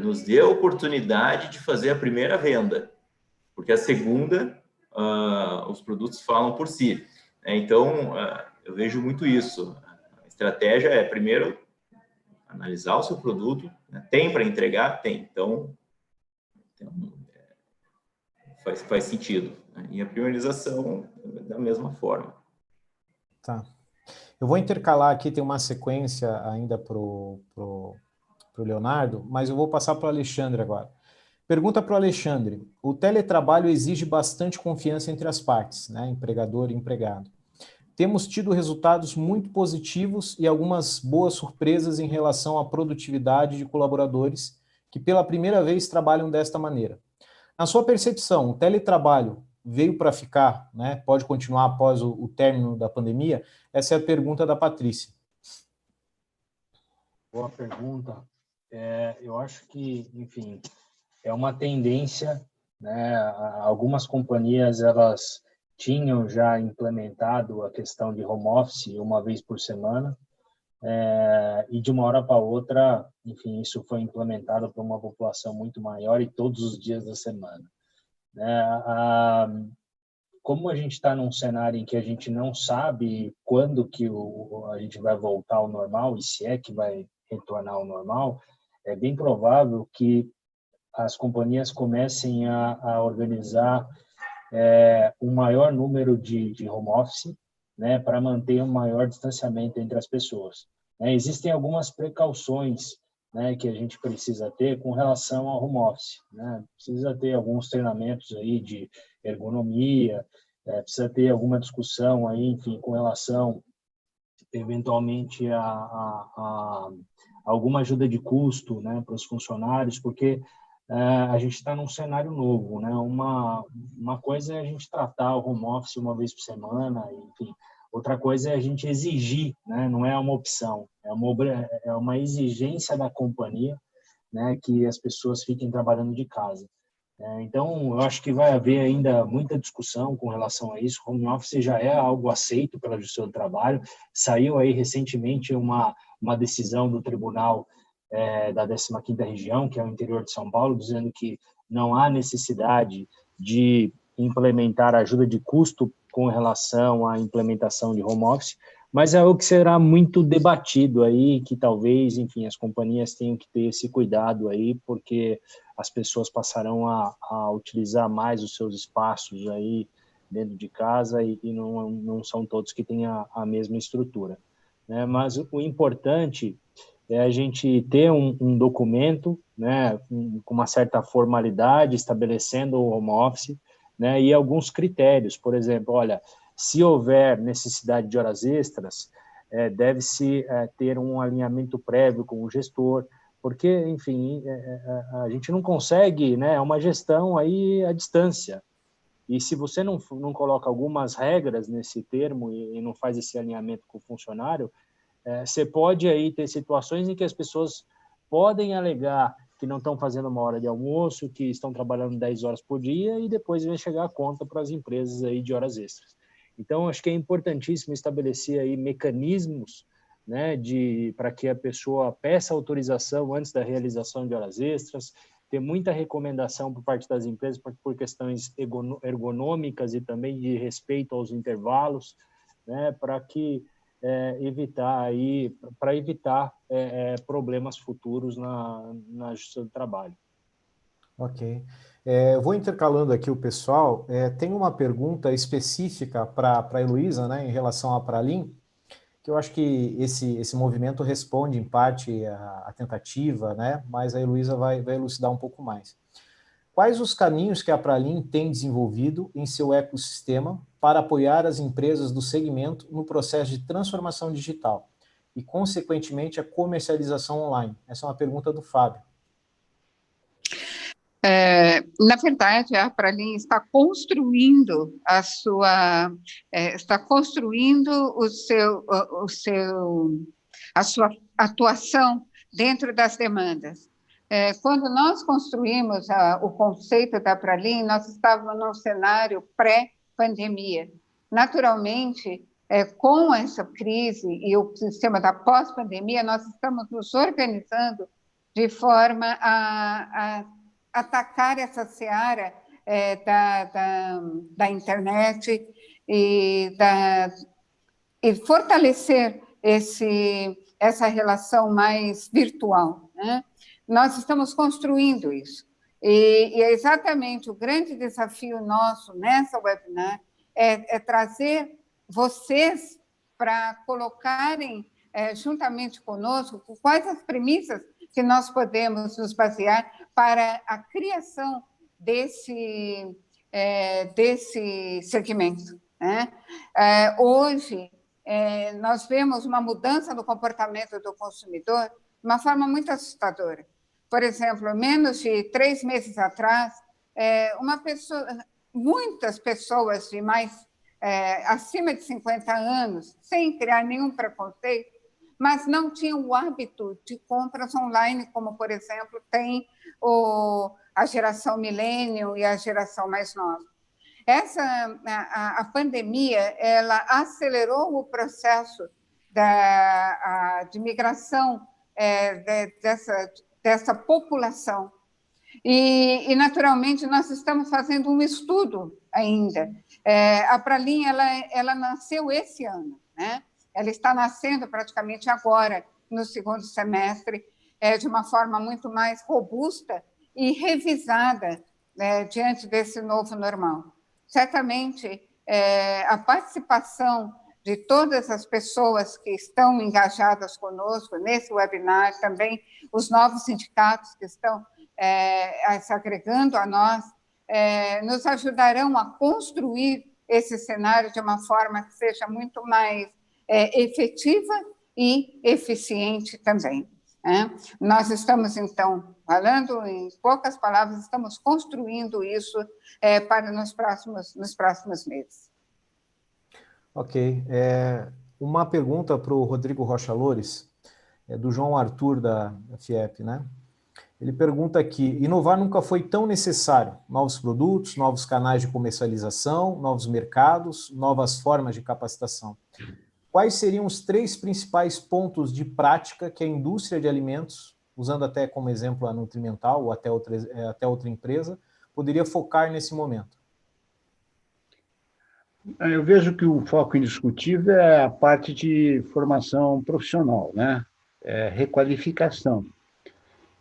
nos dê a oportunidade de fazer a primeira venda, porque a segunda, os produtos falam por si. Então, eu vejo muito isso. A estratégia é, primeiro, analisar o seu produto, né? Tem para entregar? Tem. Então faz sentido. Né? E a priorização da mesma forma. Tá. Eu vou intercalar aqui, tem uma sequência ainda para o Leonardo, mas eu vou passar para o Alexandre agora. Pergunta para o Alexandre. O teletrabalho exige bastante confiança entre as partes, né? Empregador e empregado. Temos tido resultados muito positivos e algumas boas surpresas em relação à produtividade de colaboradores que pela primeira vez trabalham desta maneira. Na sua percepção, o teletrabalho veio para ficar, né? Pode continuar após o término da pandemia? Essa é a pergunta da Patrícia. Boa pergunta. Eu acho que, enfim, é uma tendência, né? Algumas companhias, elas tinham já implementado a questão de home office uma vez por semana, e de uma hora para outra, enfim, isso foi implementado para uma população muito maior e todos os dias da semana. Como a gente está num cenário em que a gente não sabe quando que a gente vai voltar ao normal, e se é que vai retornar ao normal, é bem provável que as companhias comecem a organizar um maior número de home office, né, para manter um maior distanciamento entre as pessoas. Existem algumas precauções, né, que a gente precisa ter com relação ao home office, né? Precisa ter alguns treinamentos aí de ergonomia, precisa ter alguma discussão aí, enfim, com relação eventualmente a alguma ajuda de custo, né, para os funcionários, porque a gente está num cenário novo, né? Uma coisa é a gente tratar o home office uma vez por semana, enfim. Outra coisa é a gente exigir, né? Não é uma opção, é uma exigência da companhia, né? Que as pessoas fiquem trabalhando de casa. Então, eu acho que vai haver ainda muita discussão com relação a isso. Home office já é algo aceito pela Justiça do Trabalho. Saiu aí recentemente uma decisão do Tribunal da 15ª Região, que é o interior de São Paulo, dizendo que não há necessidade de implementar ajuda de custo com relação à implementação de home office, mas é algo que será muito debatido aí, que talvez, enfim, as companhias tenham que ter esse cuidado aí, porque as pessoas passarão a utilizar mais os seus espaços aí dentro de casa e não são todos que têm a mesma estrutura, né? Mas o importante é a gente ter um documento, né, com uma certa formalidade, estabelecendo o home office, né, e alguns critérios. Por exemplo, olha, se houver necessidade de horas extras, deve-se ter um alinhamento prévio com o gestor, porque, enfim, a gente não consegue, né, uma gestão aí à distância. E se você não coloca algumas regras nesse termo e não faz esse alinhamento com o funcionário, você pode aí ter situações em que as pessoas podem alegar que não estão fazendo uma hora de almoço, que estão trabalhando 10 horas por dia e depois vai chegar a conta para as empresas aí de horas extras. Então, acho que é importantíssimo estabelecer aí mecanismos, né, para que a pessoa peça autorização antes da realização de horas extras, ter muita recomendação por parte das empresas por questões ergonômicas e também de respeito aos intervalos, né, para evitar problemas futuros na Justiça do Trabalho. Ok. Eu vou intercalando aqui o pessoal. Tem uma pergunta específica para a Heloísa, né, em relação à Pralim, que eu acho que esse movimento responde, em parte, à tentativa, né, mas a Heloísa vai elucidar um pouco mais. Quais os caminhos que a Pralim tem desenvolvido em seu ecossistema para apoiar as empresas do segmento no processo de transformação digital e, consequentemente, a comercialização online? Essa é uma pergunta do Fábio. Na verdade, a Pralim está construindo a sua atuação dentro das demandas. Quando nós construímos o conceito da Pralim, nós estávamos num cenário pré-pandemia. Naturalmente, com essa crise e o sistema da pós-pandemia, nós estamos nos organizando de forma a atacar essa seara da internet e fortalecer essa relação mais virtual, né? Nós estamos construindo isso. E é exatamente o grande desafio nosso nessa webinar é trazer vocês para colocarem juntamente conosco quais as premissas que nós podemos nos basear para a criação desse segmento, né? Hoje, nós vemos uma mudança no comportamento do consumidor de uma forma muito assustadora. Por exemplo, menos de 3 meses atrás, muitas pessoas de acima de 50 anos, sem criar nenhum preconceito, mas não tinham o hábito de compras online, como, por exemplo, tem a geração millennial e a geração mais nova. A pandemia ela acelerou o processo de migração dessa população. E, naturalmente, nós estamos fazendo um estudo ainda. A Pralim ela nasceu esse ano, né? Ela está nascendo praticamente agora, no segundo semestre, de uma forma muito mais robusta e revisada diante desse novo normal. Certamente, a participação de todas as pessoas que estão engajadas conosco nesse webinar, também os novos sindicatos que estão se agregando a nós, nos ajudarão a construir esse cenário de uma forma que seja muito mais efetiva e eficiente também. Nós estamos, então, falando em poucas palavras, estamos construindo isso para nos próximos meses. Ok. Uma pergunta para o Rodrigo Rocha Loures, do João Arthur, da FIEP, né? Ele pergunta aqui, inovar nunca foi tão necessário. Novos produtos, novos canais de comercialização, novos mercados, novas formas de capacitação. Quais seriam os 3 principais pontos de prática que a indústria de alimentos, usando até como exemplo a Nutrimental ou até outra empresa, poderia focar nesse momento? Eu vejo que o foco indiscutível é a parte de formação profissional, né? Requalificação.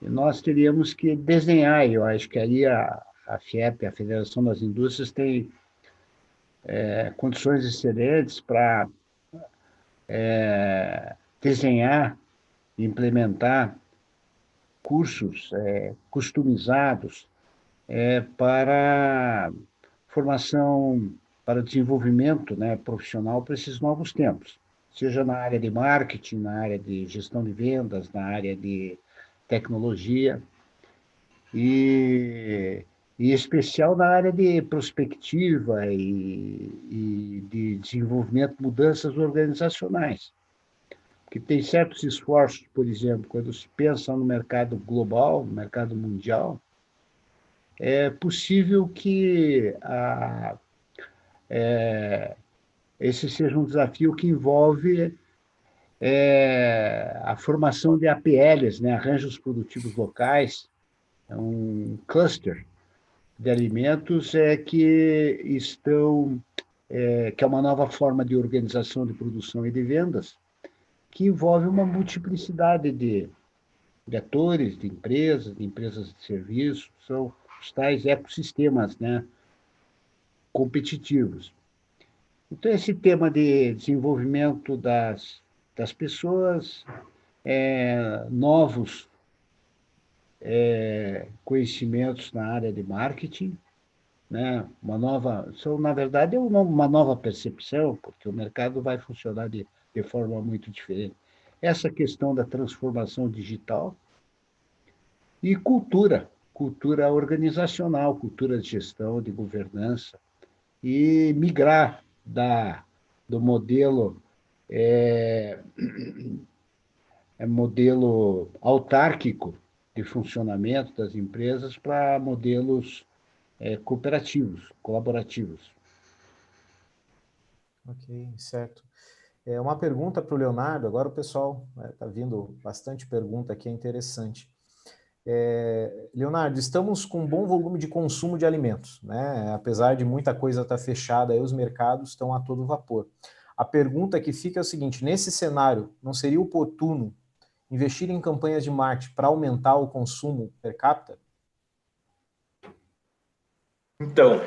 E nós teríamos que desenhar, eu acho que aí a FIEP, a Federação das Indústrias, tem condições excelentes para desenhar e implementar cursos customizados para formação, para desenvolvimento, né, profissional para esses novos tempos, seja na área de marketing, na área de gestão de vendas, na área de tecnologia e em especial na área de prospectiva e de desenvolvimento de mudanças organizacionais. Porque tem certos esforços, por exemplo, quando se pensa no mercado global, no mercado mundial, é possível que esse seja um desafio que envolve a formação de APLs, né, arranjos produtivos locais, um cluster de alimentos que estão, que é uma nova forma de organização de produção e de vendas, que envolve uma multiplicidade de atores, de empresas de serviços, são os tais ecossistemas, né, competitivos. Então, esse tema de desenvolvimento das pessoas, novos conhecimentos na área de marketing, né, na verdade, uma nova percepção, porque o mercado vai funcionar de forma muito diferente. Essa questão da transformação digital e cultura organizacional, cultura de gestão, de governança, e migrar do modelo modelo autárquico de funcionamento das empresas para modelos cooperativos, colaborativos. Ok, certo. Uma pergunta para o Leonardo, agora o pessoal está vindo bastante pergunta aqui, é interessante. Leonardo, estamos com um bom volume de consumo de alimentos, né? Apesar de muita coisa estar fechada, aí os mercados estão a todo vapor. A pergunta que fica é o seguinte, nesse cenário, não seria oportuno investir em campanhas de marketing para aumentar o consumo per capita? Então...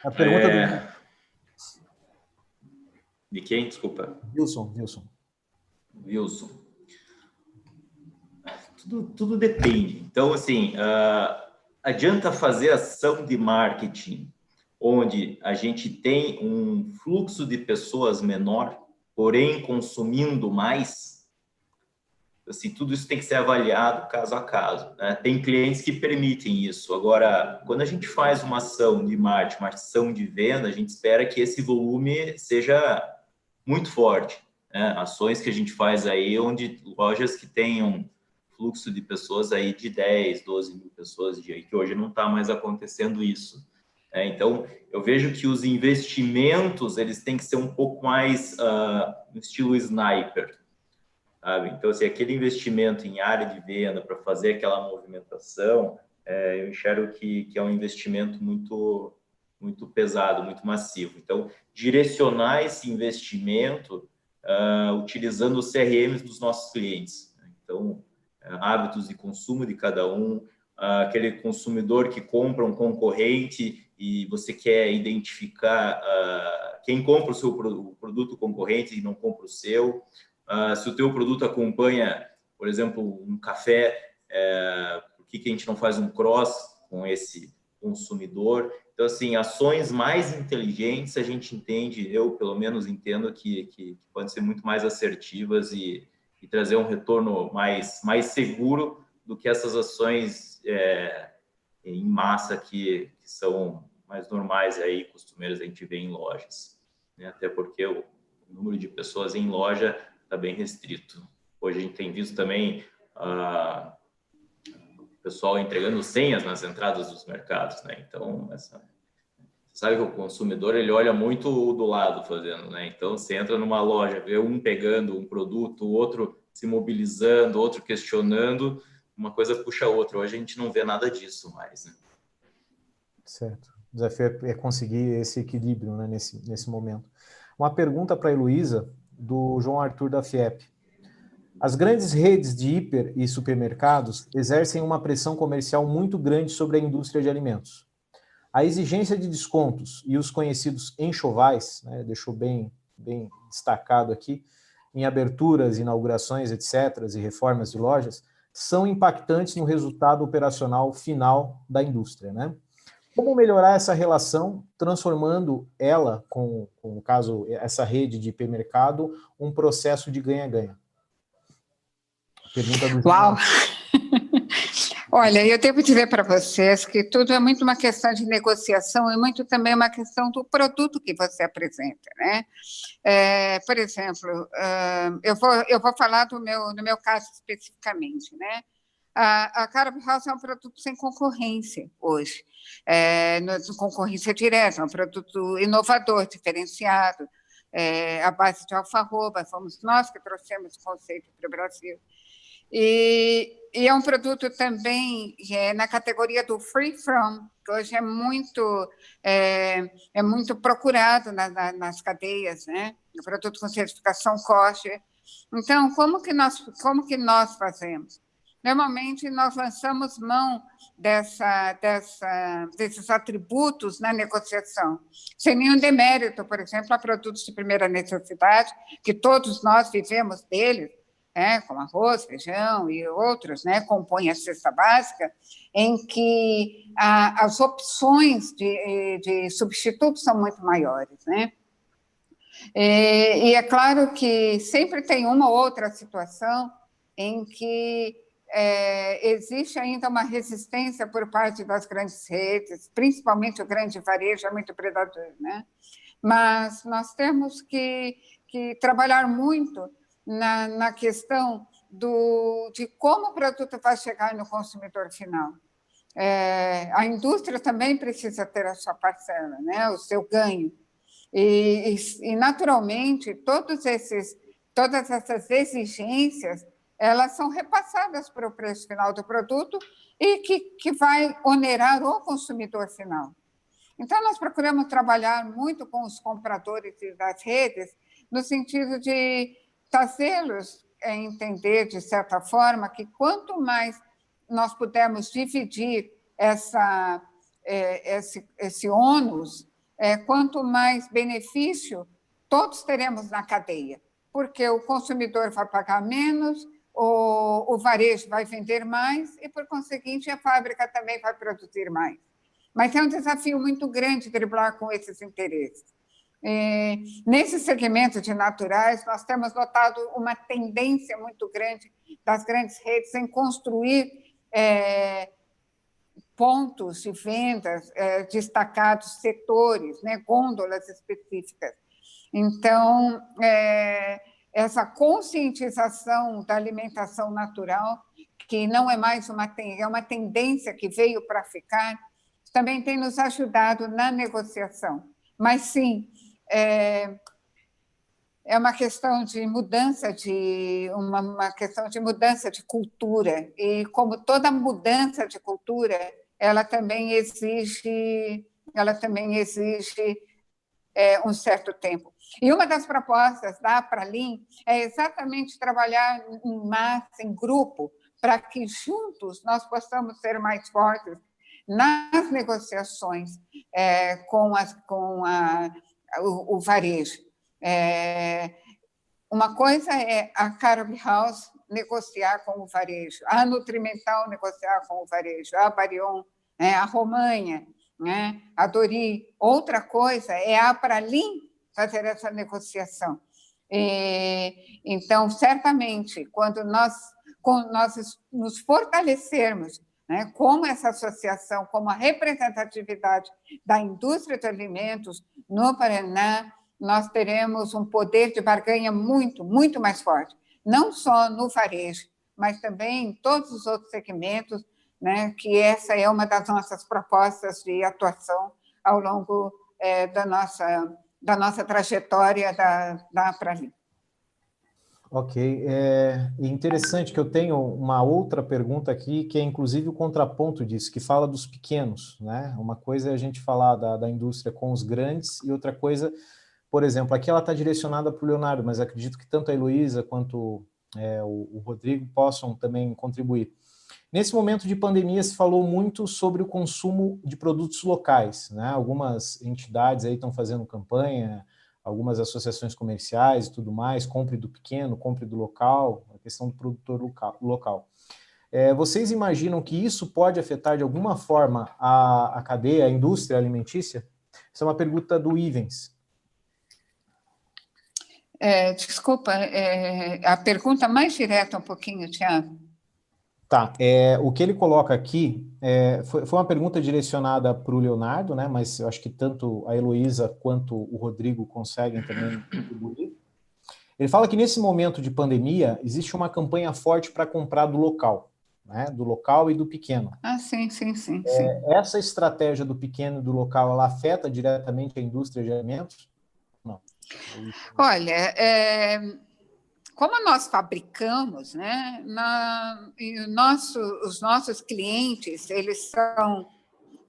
A pergunta De quem? Desculpa. Wilson. Tudo depende. Então, assim, adianta fazer ação de marketing onde a gente tem um fluxo de pessoas menor, porém consumindo mais? Assim, tudo isso tem que ser avaliado caso a caso, né? Tem clientes que permitem isso. Agora, quando a gente faz uma ação de marketing, uma ação de venda, a gente espera que esse volume seja muito forte, né? Ações que a gente faz aí, onde lojas que tenham fluxo de pessoas aí de 10, 12 mil pessoas dia, que hoje não está mais acontecendo isso. Então, eu vejo que os investimentos, eles têm que ser um pouco mais no estilo sniper, sabe? Então, assim, aquele investimento em área de venda para fazer aquela movimentação, eu enxergo que é um investimento muito, muito pesado, muito massivo. Então, direcionar esse investimento utilizando os CRMs dos nossos clientes. Então, hábitos de consumo de cada um, aquele consumidor que compra um concorrente e você quer identificar quem compra o produto concorrente e não compra o seu, se o teu produto acompanha, por exemplo, um café, por que a gente não faz um cross com esse consumidor? Então, assim, ações mais inteligentes a gente entende, eu pelo menos entendo que podem ser muito mais assertivas e trazer um retorno mais seguro do que essas ações em massa que são mais normais aí, costumeiras a gente vê em lojas, né? Até porque o número de pessoas em loja está bem restrito. Hoje a gente tem visto também o pessoal entregando senhas nas entradas dos mercados, né? Então, você sabe que o consumidor ele olha muito do lado fazendo, né? Então, você entra numa loja, vê um pegando um produto, o outro se mobilizando, outro questionando, uma coisa puxa a outra. Hoje a gente não vê nada disso mais, né? Certo. O desafio é conseguir esse equilíbrio, né, nesse momento. Uma pergunta para a Heloísa, do João Arthur da FIEP. As grandes redes de hiper e supermercados exercem uma pressão comercial muito grande sobre a indústria de alimentos. A exigência de descontos e os conhecidos enxovais, né, deixou bem destacado aqui, em aberturas, inaugurações, etc., e reformas de lojas, são impactantes no resultado operacional final da indústria, né? Como melhorar essa relação, transformando ela, no caso, essa rede de hipermercado, um processo de ganha-ganha? Pergunta do Uau! Olha, eu devo dizer para vocês que tudo é muito uma questão de negociação e muito também uma questão do produto que você apresenta, né? Por exemplo, eu vou falar do meu caso especificamente, né? A Carb House é um produto sem concorrência hoje, concorrência direta, é um produto inovador, diferenciado, à base de alfarroba, fomos nós que trouxemos o conceito para o Brasil. E é um produto também na categoria do free from, que hoje é muito procurado nas cadeias, né? O produto com certificação kosher. Então, como que nós fazemos? Normalmente, nós lançamos mão desses atributos na negociação, sem nenhum demérito, por exemplo, a produtos de primeira necessidade, que todos nós vivemos deles, como arroz, feijão e outros, compõem a cesta básica, em que as opções de substitutos são muito maiores, né? E é claro que sempre tem uma ou outra situação em que existe ainda uma resistência por parte das grandes redes, principalmente o grande varejo é muito predador, né? Mas nós temos que trabalhar muito na questão de como o produto vai chegar no consumidor final. A indústria também precisa ter a sua parcela, né? O seu ganho. E naturalmente, todas essas exigências, elas são repassadas para o preço final do produto e que vai onerar o consumidor final. Então, nós procuramos trabalhar muito com os compradores das redes, no sentido de fazê-los entender, de certa forma, que quanto mais nós pudermos dividir esse ônus, quanto mais benefício todos teremos na cadeia, porque o consumidor vai pagar menos, o varejo vai vender mais e, por conseguinte, a fábrica também vai produzir mais. Mas é um desafio muito grande driblar com esses interesses. Nesse segmento de naturais, nós temos notado uma tendência muito grande das grandes redes em construir pontos de vendas destacados, setores, gôndolas específicas. Então, essa conscientização da alimentação natural, que não é mais é uma tendência que veio para ficar, também tem nos ajudado na negociação. Mas, sim, é uma questão de mudança uma questão de mudança de cultura, e como toda mudança de cultura, ela também exige um certo tempo. E uma das propostas da Pralim é exatamente trabalhar em massa, em grupo, para que juntos nós possamos ser mais fortes nas negociações com o varejo. Uma coisa é a Carab House negociar com o varejo, a Nutrimental negociar com o varejo, a Barion, a Romanha, né, a Dori. Outra coisa é a Pralim fazer essa negociação. Então, certamente, quando nós nos fortalecermos, né, como essa associação, como a representatividade da indústria de alimentos no Paraná, nós teremos um poder de barganha muito, muito mais forte, não só no varejo, mas também em todos os outros segmentos, né, que essa é uma das nossas propostas de atuação ao longo da nossa trajetória da Pralim. Ok. É interessante que eu tenho uma outra pergunta aqui, que é inclusive o contraponto disso, que fala dos pequenos, né? Uma coisa é a gente falar da indústria com os grandes, e outra coisa, por exemplo, aqui ela está direcionada para o Leonardo, mas acredito que tanto a Heloísa quanto o Rodrigo possam também contribuir. Nesse momento de pandemia se falou muito sobre o consumo de produtos locais, né? Algumas entidades aí estão fazendo campanha, algumas associações comerciais e tudo mais, compre do pequeno, compre do local, a questão do produtor local. Vocês imaginam que isso pode afetar de alguma forma a cadeia, a indústria alimentícia? Essa é uma pergunta do Ivens. Desculpa, a pergunta mais direta um pouquinho, Tiago. Tá, o que ele coloca aqui foi uma pergunta direcionada para o Leonardo, né? Mas eu acho que tanto a Heloísa quanto o Rodrigo conseguem também contribuir. Ele fala que nesse momento de pandemia existe uma campanha forte para comprar do local, né? Do local e do pequeno. Sim. Essa estratégia do pequeno e do local, ela afeta diretamente a indústria de alimentos? Não. Olha, como nós fabricamos, né, os nossos clientes, eles são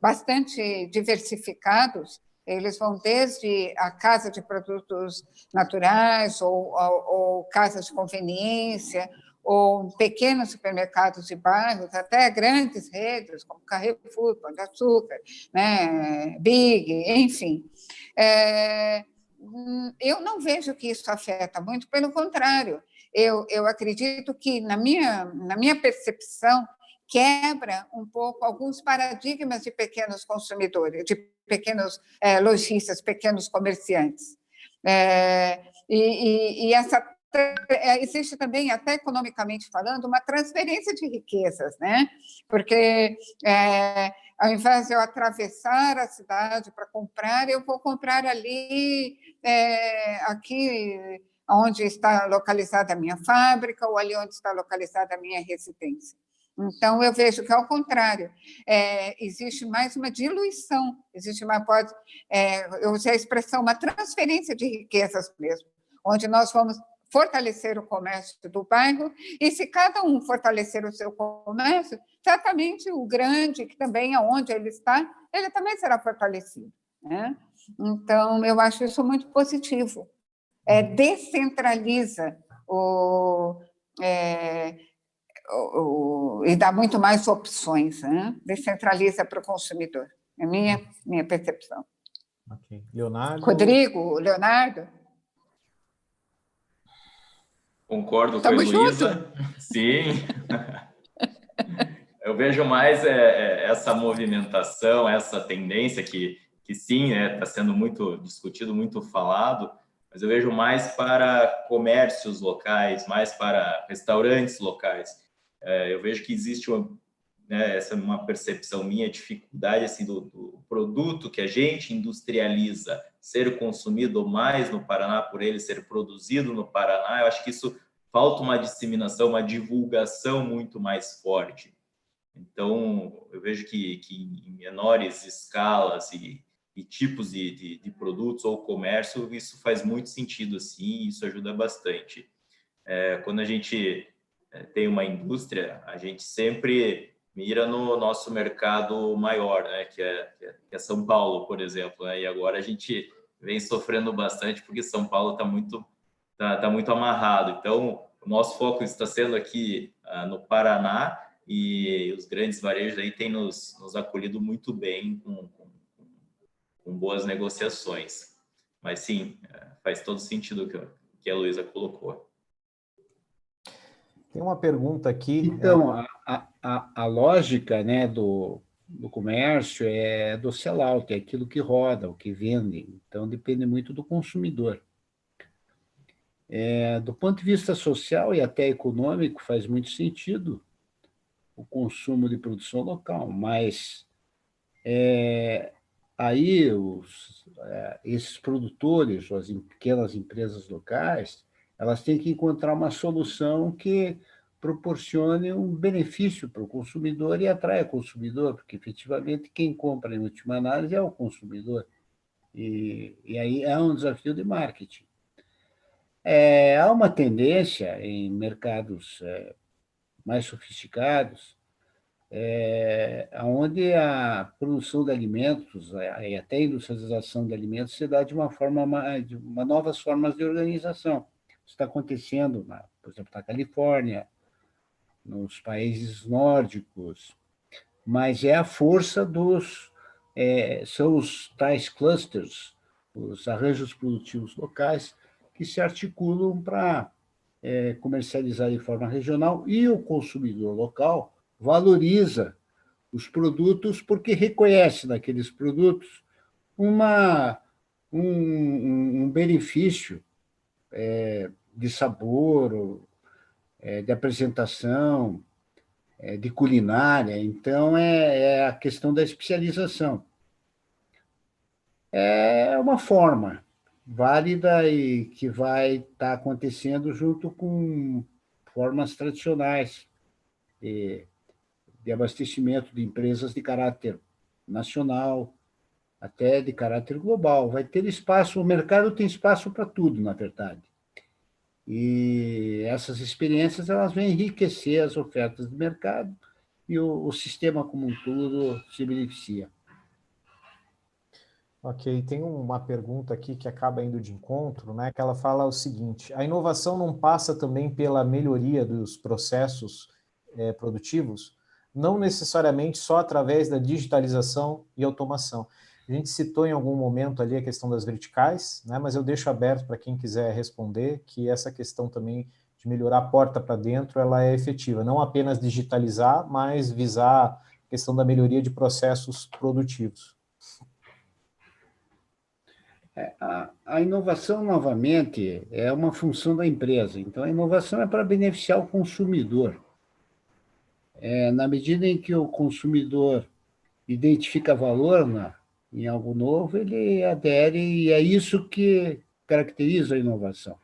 bastante diversificados, eles vão desde a casa de produtos naturais ou casas de conveniência, ou pequenos supermercados de bairros, até grandes redes, como Carrefour, Pão de Açúcar, né, Big, enfim. Eu não vejo que isso afeta muito, pelo contrário, eu acredito que, na minha percepção, quebra um pouco alguns paradigmas de pequenos consumidores, de pequenos lojistas, pequenos comerciantes. Existe também, até economicamente falando, uma transferência de riquezas, né? Porque ao invés de eu atravessar a cidade para comprar, eu vou comprar ali, aqui onde está localizada a minha fábrica ou ali onde está localizada a minha residência. Então, eu vejo que, ao contrário, existe mais uma diluição, eu usei a expressão, uma transferência de riquezas mesmo, onde nós vamos fortalecer o comércio do bairro, e se cada um fortalecer o seu comércio, certamente o grande, que também é onde ele está, ele também será fortalecido, né? Então, eu acho isso muito positivo. Descentraliza e dá muito mais opções, né? Descentraliza para o consumidor. É minha percepção. Ok. Leonardo? Rodrigo, Leonardo? Concordo com a Heloísa. Sim. Eu vejo mais essa movimentação, essa tendência que sim, está sendo muito discutido, muito falado, mas eu vejo mais para comércios locais, mais para restaurantes locais. Eu vejo que existe essa é uma percepção minha, dificuldade assim, do produto que a gente industrializa ser consumido mais no Paraná, por ele ser produzido no Paraná. Eu acho que isso falta uma disseminação, uma divulgação muito mais forte. Então, eu vejo que em menores escalas e tipos de produtos ou comércio, isso faz muito sentido, assim, isso ajuda bastante. Quando a gente tem uma indústria, a gente sempre mira no nosso mercado maior, né, que é São Paulo, por exemplo, né? E agora a gente vem sofrendo bastante porque São Paulo está muito amarrado. Então, o nosso foco está sendo aqui no Paraná, e os grandes varejos aí têm nos acolhido muito bem com boas negociações. Mas sim, faz todo sentido o que a Luísa colocou. Tem uma pergunta aqui. Então, a lógica, né, do comércio é do sell-out, é aquilo que roda, o que vende. Então, depende muito do consumidor. Do ponto de vista social e até econômico, faz muito sentido o consumo de produção local, mas aí esses produtores, as pequenas empresas locais, elas têm que encontrar uma solução que proporcione um benefício para o consumidor e atraia o consumidor, porque efetivamente quem compra em última análise é o consumidor. E aí é um desafio de marketing. Há uma tendência em mercados mais sofisticados, onde a produção de alimentos e até a industrialização de alimentos se dá de uma novas formas de organização. Isso está acontecendo, por exemplo, na Califórnia, nos países nórdicos, mas é a força são os tais clusters, os arranjos produtivos locais, que se articulam para comercializar de forma regional, e o consumidor local valoriza os produtos porque reconhece naqueles produtos um benefício de sabor, de apresentação, de culinária. Então, é a questão da especialização. É uma forma válida e que vai estar acontecendo junto com formas tradicionais de abastecimento de empresas de caráter nacional, até de caráter global. Vai ter espaço, o mercado tem espaço para tudo, na verdade. E essas experiências elas vão enriquecer as ofertas do mercado e o sistema como um todo se beneficia. Ok, tem uma pergunta aqui que acaba indo de encontro, né? Que ela fala o seguinte: a inovação não passa também pela melhoria dos processos produtivos, não necessariamente só através da digitalização e automação. A gente citou em algum momento ali a questão das verticais, né? Mas eu deixo aberto para quem quiser responder que essa questão também de melhorar a porta para dentro, ela é efetiva, não apenas digitalizar, mas visar a questão da melhoria de processos produtivos. A inovação, novamente, é uma função da empresa. Então, a inovação é para beneficiar o consumidor. Na medida em que o consumidor identifica valor em algo novo, ele adere, e é isso que caracteriza a inovação.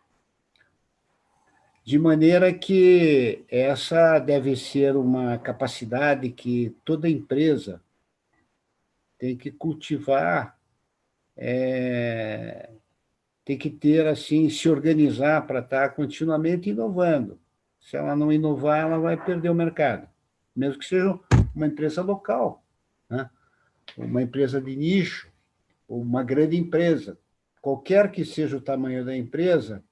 De maneira que essa deve ser uma capacidade que toda empresa tem que cultivar, tem que ter, assim, se organizar para estar continuamente inovando. Se ela não inovar, ela vai perder o mercado, mesmo que seja uma empresa local, né? Uma empresa de nicho, ou uma grande empresa. Qualquer que seja o tamanho da empresa,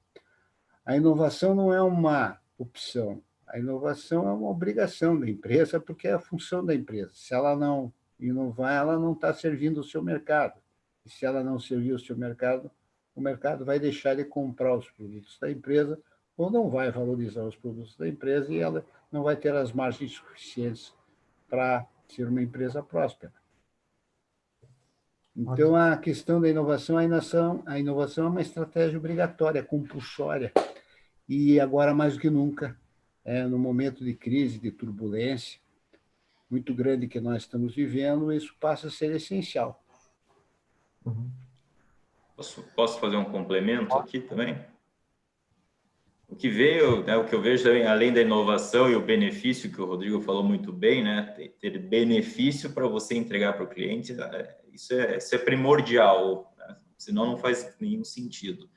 a inovação não é uma opção, a inovação é uma obrigação da empresa, porque é a função da empresa. Se ela não inovar, ela não está servindo o seu mercado. E se ela não servir o seu mercado, o mercado vai deixar de comprar os produtos da empresa ou não vai valorizar os produtos da empresa e ela não vai ter as margens suficientes para ser uma empresa próspera. Então, a questão da inovação, a inovação é uma estratégia obrigatória, compulsória, e agora mais do que nunca, no momento de crise, de turbulência muito grande que nós estamos vivendo, isso passa a ser essencial. Uhum. Posso fazer um complemento aqui também? O que veio, né, o que eu vejo também, além da inovação e o benefício que o Rodrigo falou muito bem, né, ter benefício para você entregar para o cliente, isso é primordial, né? Senão não faz nenhum sentido.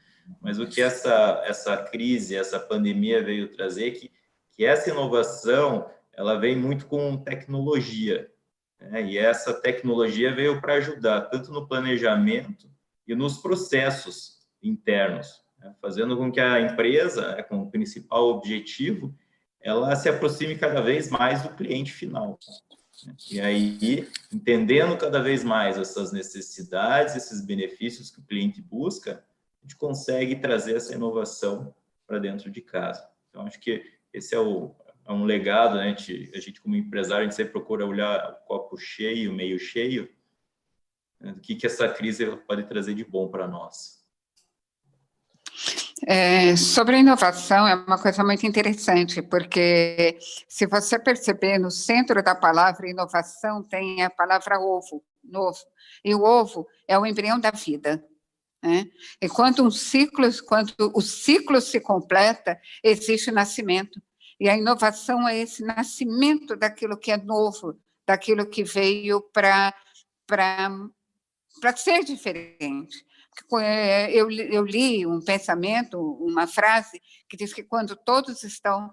Mas o que essa crise, essa pandemia veio trazer, que essa inovação, ela vem muito com tecnologia, né? E essa tecnologia veio para ajudar tanto no planejamento e nos processos internos, né? Fazendo com que a empresa, com o principal objetivo, ela se aproxime cada vez mais do cliente final. E aí, entendendo cada vez mais essas necessidades, esses benefícios que o cliente busca, a gente consegue trazer essa inovação para dentro de casa. Então, acho que esse é um legado, né? A gente, como empresário, a gente sempre procura olhar o copo cheio, meio cheio, né? O que essa crise pode trazer de bom para nós. Sobre a inovação, é uma coisa muito interessante, porque se você perceber, no centro da palavra inovação tem a palavra ovo, novo, e o ovo é o embrião da vida, né? E quando o ciclo se completa, existe o nascimento, e a inovação é esse nascimento daquilo que é novo, daquilo que veio para ser diferente. Eu li um pensamento, uma frase, que diz que quando todos estão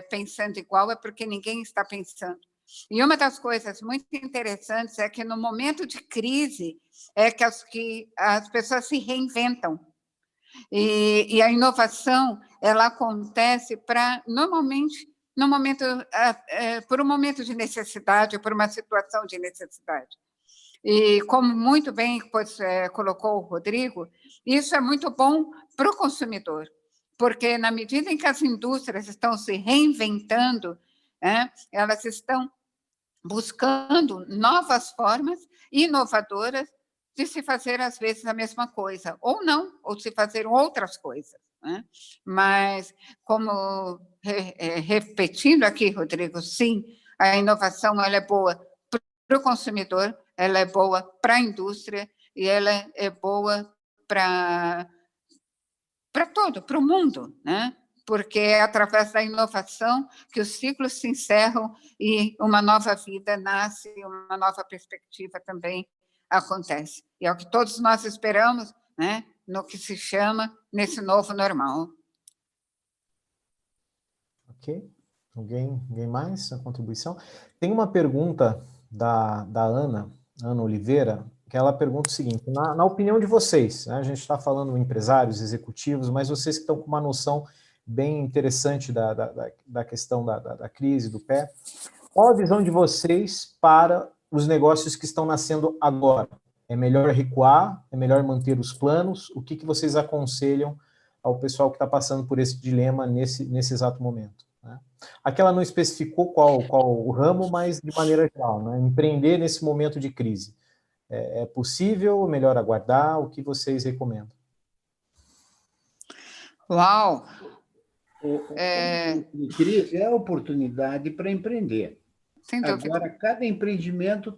pensando igual é porque ninguém está pensando. E uma das coisas muito interessantes é que no momento de crise é que as pessoas se reinventam. E a inovação, ela acontece normalmente por um momento de necessidade, por uma situação de necessidade. E, como muito bem colocou o Rodrigo, isso é muito bom para o consumidor, porque, na medida em que as indústrias estão se reinventando, elas estão buscando novas formas inovadoras de se fazer, às vezes, a mesma coisa, ou não, ou de se fazer outras coisas. Mas, como repetindo aqui, Rodrigo, sim, a inovação ela é boa para o consumidor, ela é boa para a indústria e ela é boa para todo, para o mundo, né? Porque é através da inovação que os ciclos se encerram e uma nova vida nasce, uma nova perspectiva também acontece. E é o que todos nós esperamos, né? No que se chama nesse novo normal. Ok. Alguém mais? A contribuição? Tem uma pergunta da Ana Oliveira, que ela pergunta o seguinte: na opinião de vocês, né, a gente está falando empresários, executivos, mas vocês que estão com uma noção bem interessante da questão da crise, do pé, qual a visão de vocês para os negócios que estão nascendo agora? É melhor recuar? É melhor manter os planos? O que vocês aconselham ao pessoal que está passando por esse dilema nesse exato momento? Aqui ela não especificou qual o ramo, mas de maneira geral, né? Empreender nesse momento de crise. É possível? Melhor aguardar? O que vocês recomendam? Uau! Crise é a oportunidade para empreender. Sem dúvida. Agora, cada empreendimento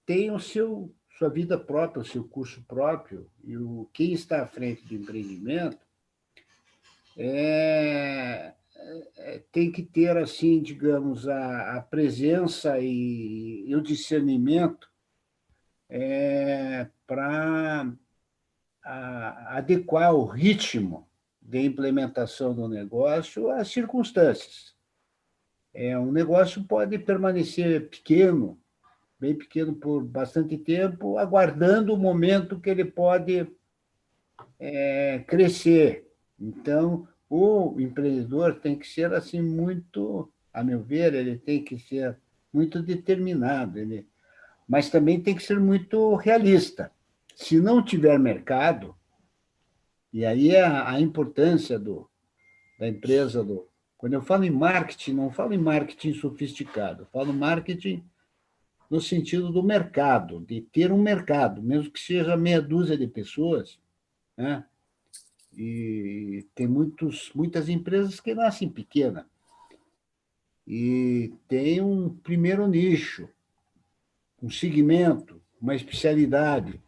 tem sua vida própria, o seu curso próprio, e quem está à frente do empreendimento tem que ter, assim, digamos, a presença e o discernimento para adequar o ritmo de implementação do negócio às circunstâncias. Um negócio pode permanecer pequeno, bem pequeno por bastante tempo, aguardando o momento que ele pode crescer. Então, o empreendedor tem que ser assim muito, a meu ver, ele tem que ser muito determinado, mas também tem que ser muito realista. Se não tiver mercado, e aí é a importância da empresa, quando eu falo em marketing, não falo em marketing sofisticado, eu falo marketing no sentido do mercado, de ter um mercado, mesmo que seja meia dúzia de pessoas, né? E tem muitas empresas que nascem pequenas. E tem um primeiro nicho, um segmento, uma especialidade.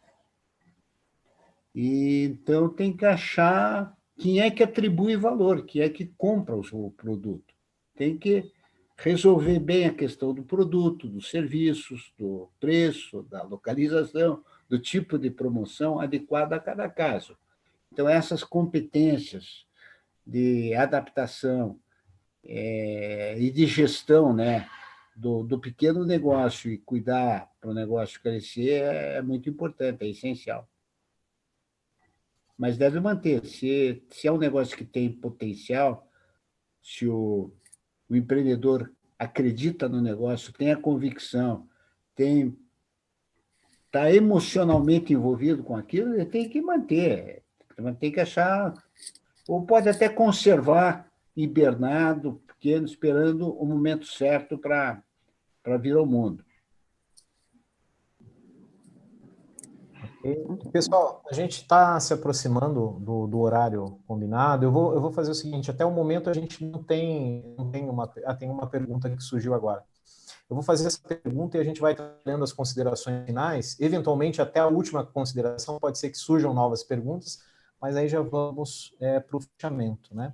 E então tem que achar quem é que atribui valor, quem é que compra o seu produto. Tem que resolver bem a questão do produto, dos serviços, do preço, da localização, do tipo de promoção adequada a cada caso. Então, essas competências de adaptação e de gestão, né, do pequeno negócio e cuidar para o negócio crescer é muito importante, é essencial. Mas deve manter. Se é um negócio que tem potencial, se o empreendedor acredita no negócio, tem a convicção, está emocionalmente envolvido com aquilo, ele tem que manter, tem que achar, ou pode até conservar hibernado, pequeno, esperando o momento certo para vir ao mundo. Pessoal, a gente está se aproximando do horário combinado. Eu vou fazer o seguinte: até o momento a gente não tem uma pergunta que surgiu agora. Eu vou fazer essa pergunta e a gente vai trazendo as considerações finais. Eventualmente, até a última consideração, pode ser que surjam novas perguntas, mas aí já vamos para o fechamento, né?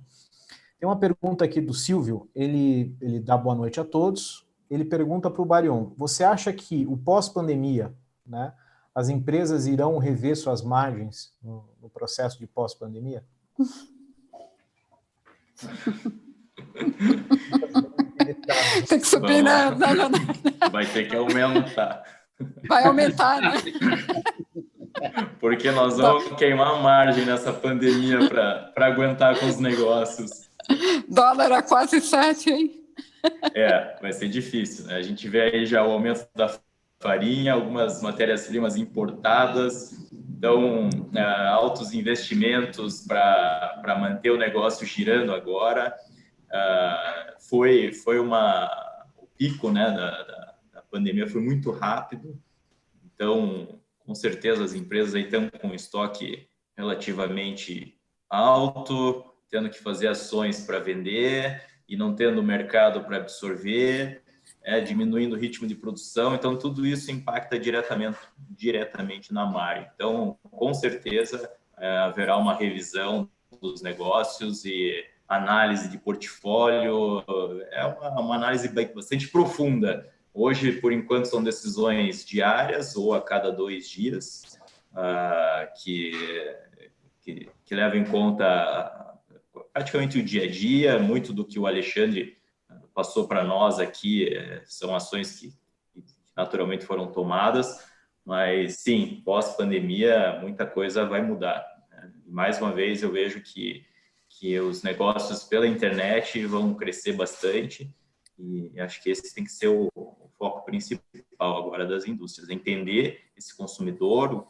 Tem uma pergunta aqui do Silvio, ele dá boa noite a todos. Ele pergunta para o Barion: você acha que o pós-pandemia, né, as empresas irão rever suas margens no processo de pós-pandemia? Tem que subir, né? Não. Vai ter que aumentar. Vai aumentar, né? Porque nós vamos queimar a margem nessa pandemia para aguentar com os negócios. Dólar a quase 7, hein? Vai ser difícil, né? A gente vê aí já o aumento da farinha, algumas matérias-primas importadas, então altos investimentos para manter o negócio girando agora. Foi o pico, né, da pandemia foi muito rápido, então com certeza as empresas aí estão com estoque relativamente alto, tendo que fazer ações para vender e não tendo mercado para absorver, diminuindo o ritmo de produção, então tudo isso impacta diretamente na margem. Então, com certeza, haverá uma revisão dos negócios e análise de portfólio, uma análise bastante profunda. Hoje, por enquanto, são decisões diárias ou a cada 2 dias, que levam em conta praticamente o dia a dia. Muito do que o Alexandre passou para nós aqui são ações que naturalmente foram tomadas, mas sim, pós-pandemia muita coisa vai mudar. Mais uma vez eu vejo que os negócios pela internet vão crescer bastante e acho que esse tem que ser o foco principal agora das indústrias, entender esse consumidor,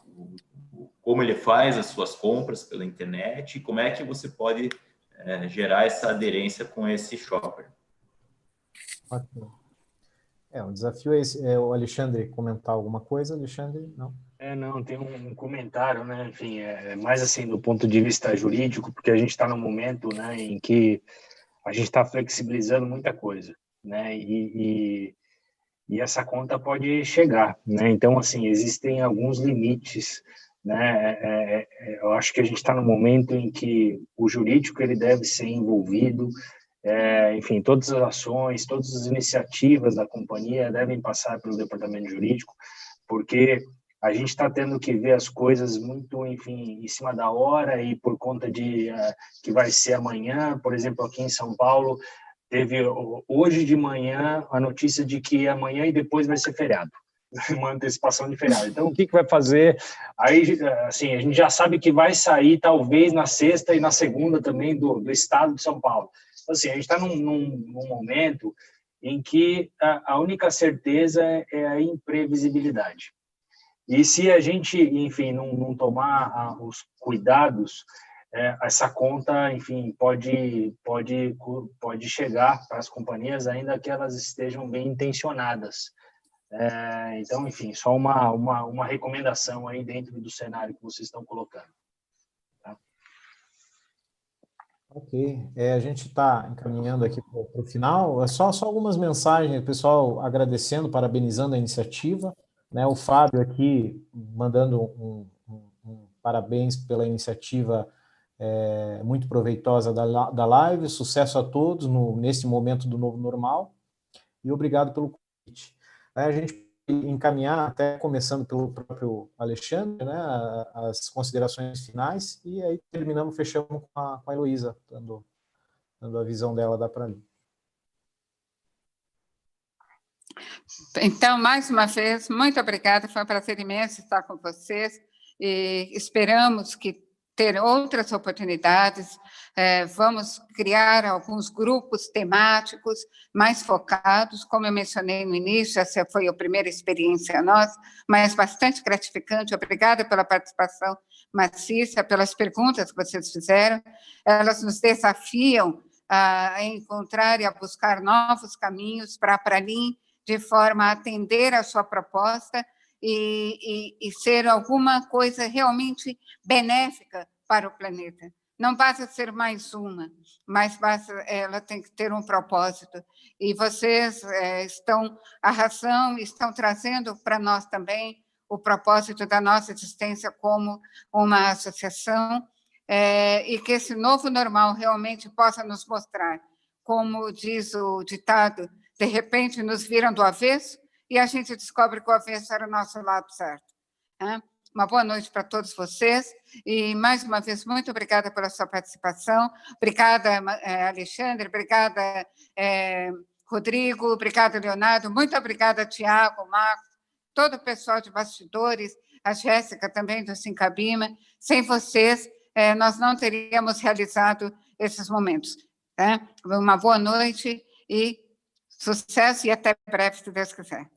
como ele faz as suas compras pela internet e como é que você pode gerar essa aderência com esse shopper. Ótimo. O desafio é esse. O Alexandre comentar alguma coisa, Alexandre? Não? Não, tem um comentário, né? Enfim, mais assim do ponto de vista jurídico, porque a gente está num momento, né, em que a gente está flexibilizando muita coisa, né? E essa conta pode chegar, né? Então, assim, existem alguns limites, né? Eu acho que a gente está num momento em que o jurídico ele deve ser envolvido. Enfim, todas as ações, todas as iniciativas da companhia devem passar pelo departamento jurídico, porque a gente está tendo que ver as coisas muito, enfim, em cima da hora e por conta de que vai ser amanhã. Por exemplo, aqui em São Paulo, teve hoje de manhã a notícia de que amanhã e depois vai ser feriado, uma antecipação de feriado. Então, o que vai fazer? Aí, assim, a gente já sabe que vai sair talvez na sexta e na segunda também do estado de São Paulo. Então, assim, a gente está num momento em que a única certeza é a imprevisibilidade. E se a gente, enfim, não tomar os cuidados, essa conta, enfim, pode chegar para as companhias, ainda que elas estejam bem intencionadas. Então, enfim, só uma recomendação aí dentro do cenário que vocês estão colocando. Tá? Ok. A gente está encaminhando aqui para o final. Só algumas mensagens, pessoal agradecendo, parabenizando a iniciativa. Né, o Fábio aqui mandando um parabéns pela iniciativa muito proveitosa da live, sucesso a todos nesse momento do novo normal e obrigado pelo convite. A gente encaminhar, até começando pelo próprio Alexandre, né, as considerações finais e aí fechamos com a Heloísa, dando a visão dela da Pralin. Então, mais uma vez, muito obrigada, foi um prazer imenso estar com vocês e esperamos que ter outras oportunidades, vamos criar alguns grupos temáticos mais focados, como eu mencionei no início, essa foi a primeira experiência nossa, mas bastante gratificante. Obrigada pela participação maciça, pelas perguntas que vocês fizeram, elas nos desafiam a encontrar e a buscar novos caminhos para a Pralin, de forma a atender a sua proposta e ser alguma coisa realmente benéfica para o planeta. Não basta ser mais uma, mas ela tem que ter um propósito. E vocês estão, a razão, estão trazendo para nós também o propósito da nossa existência como uma associação, e que esse novo normal realmente possa nos mostrar, como diz o ditado, de repente nos viram do avesso, e a gente descobre que o avesso era o nosso lado certo. Uma boa noite para todos vocês, e mais uma vez, muito obrigada pela sua participação, obrigada, Alexandre, obrigada, Rodrigo, obrigada, Leonardo, muito obrigada, Tiago, Marcos, todo o pessoal de bastidores, a Jéssica também do Sincabima. Sem vocês, nós não teríamos realizado esses momentos. Uma boa noite e sucesso, e até breve, se Deus quiser.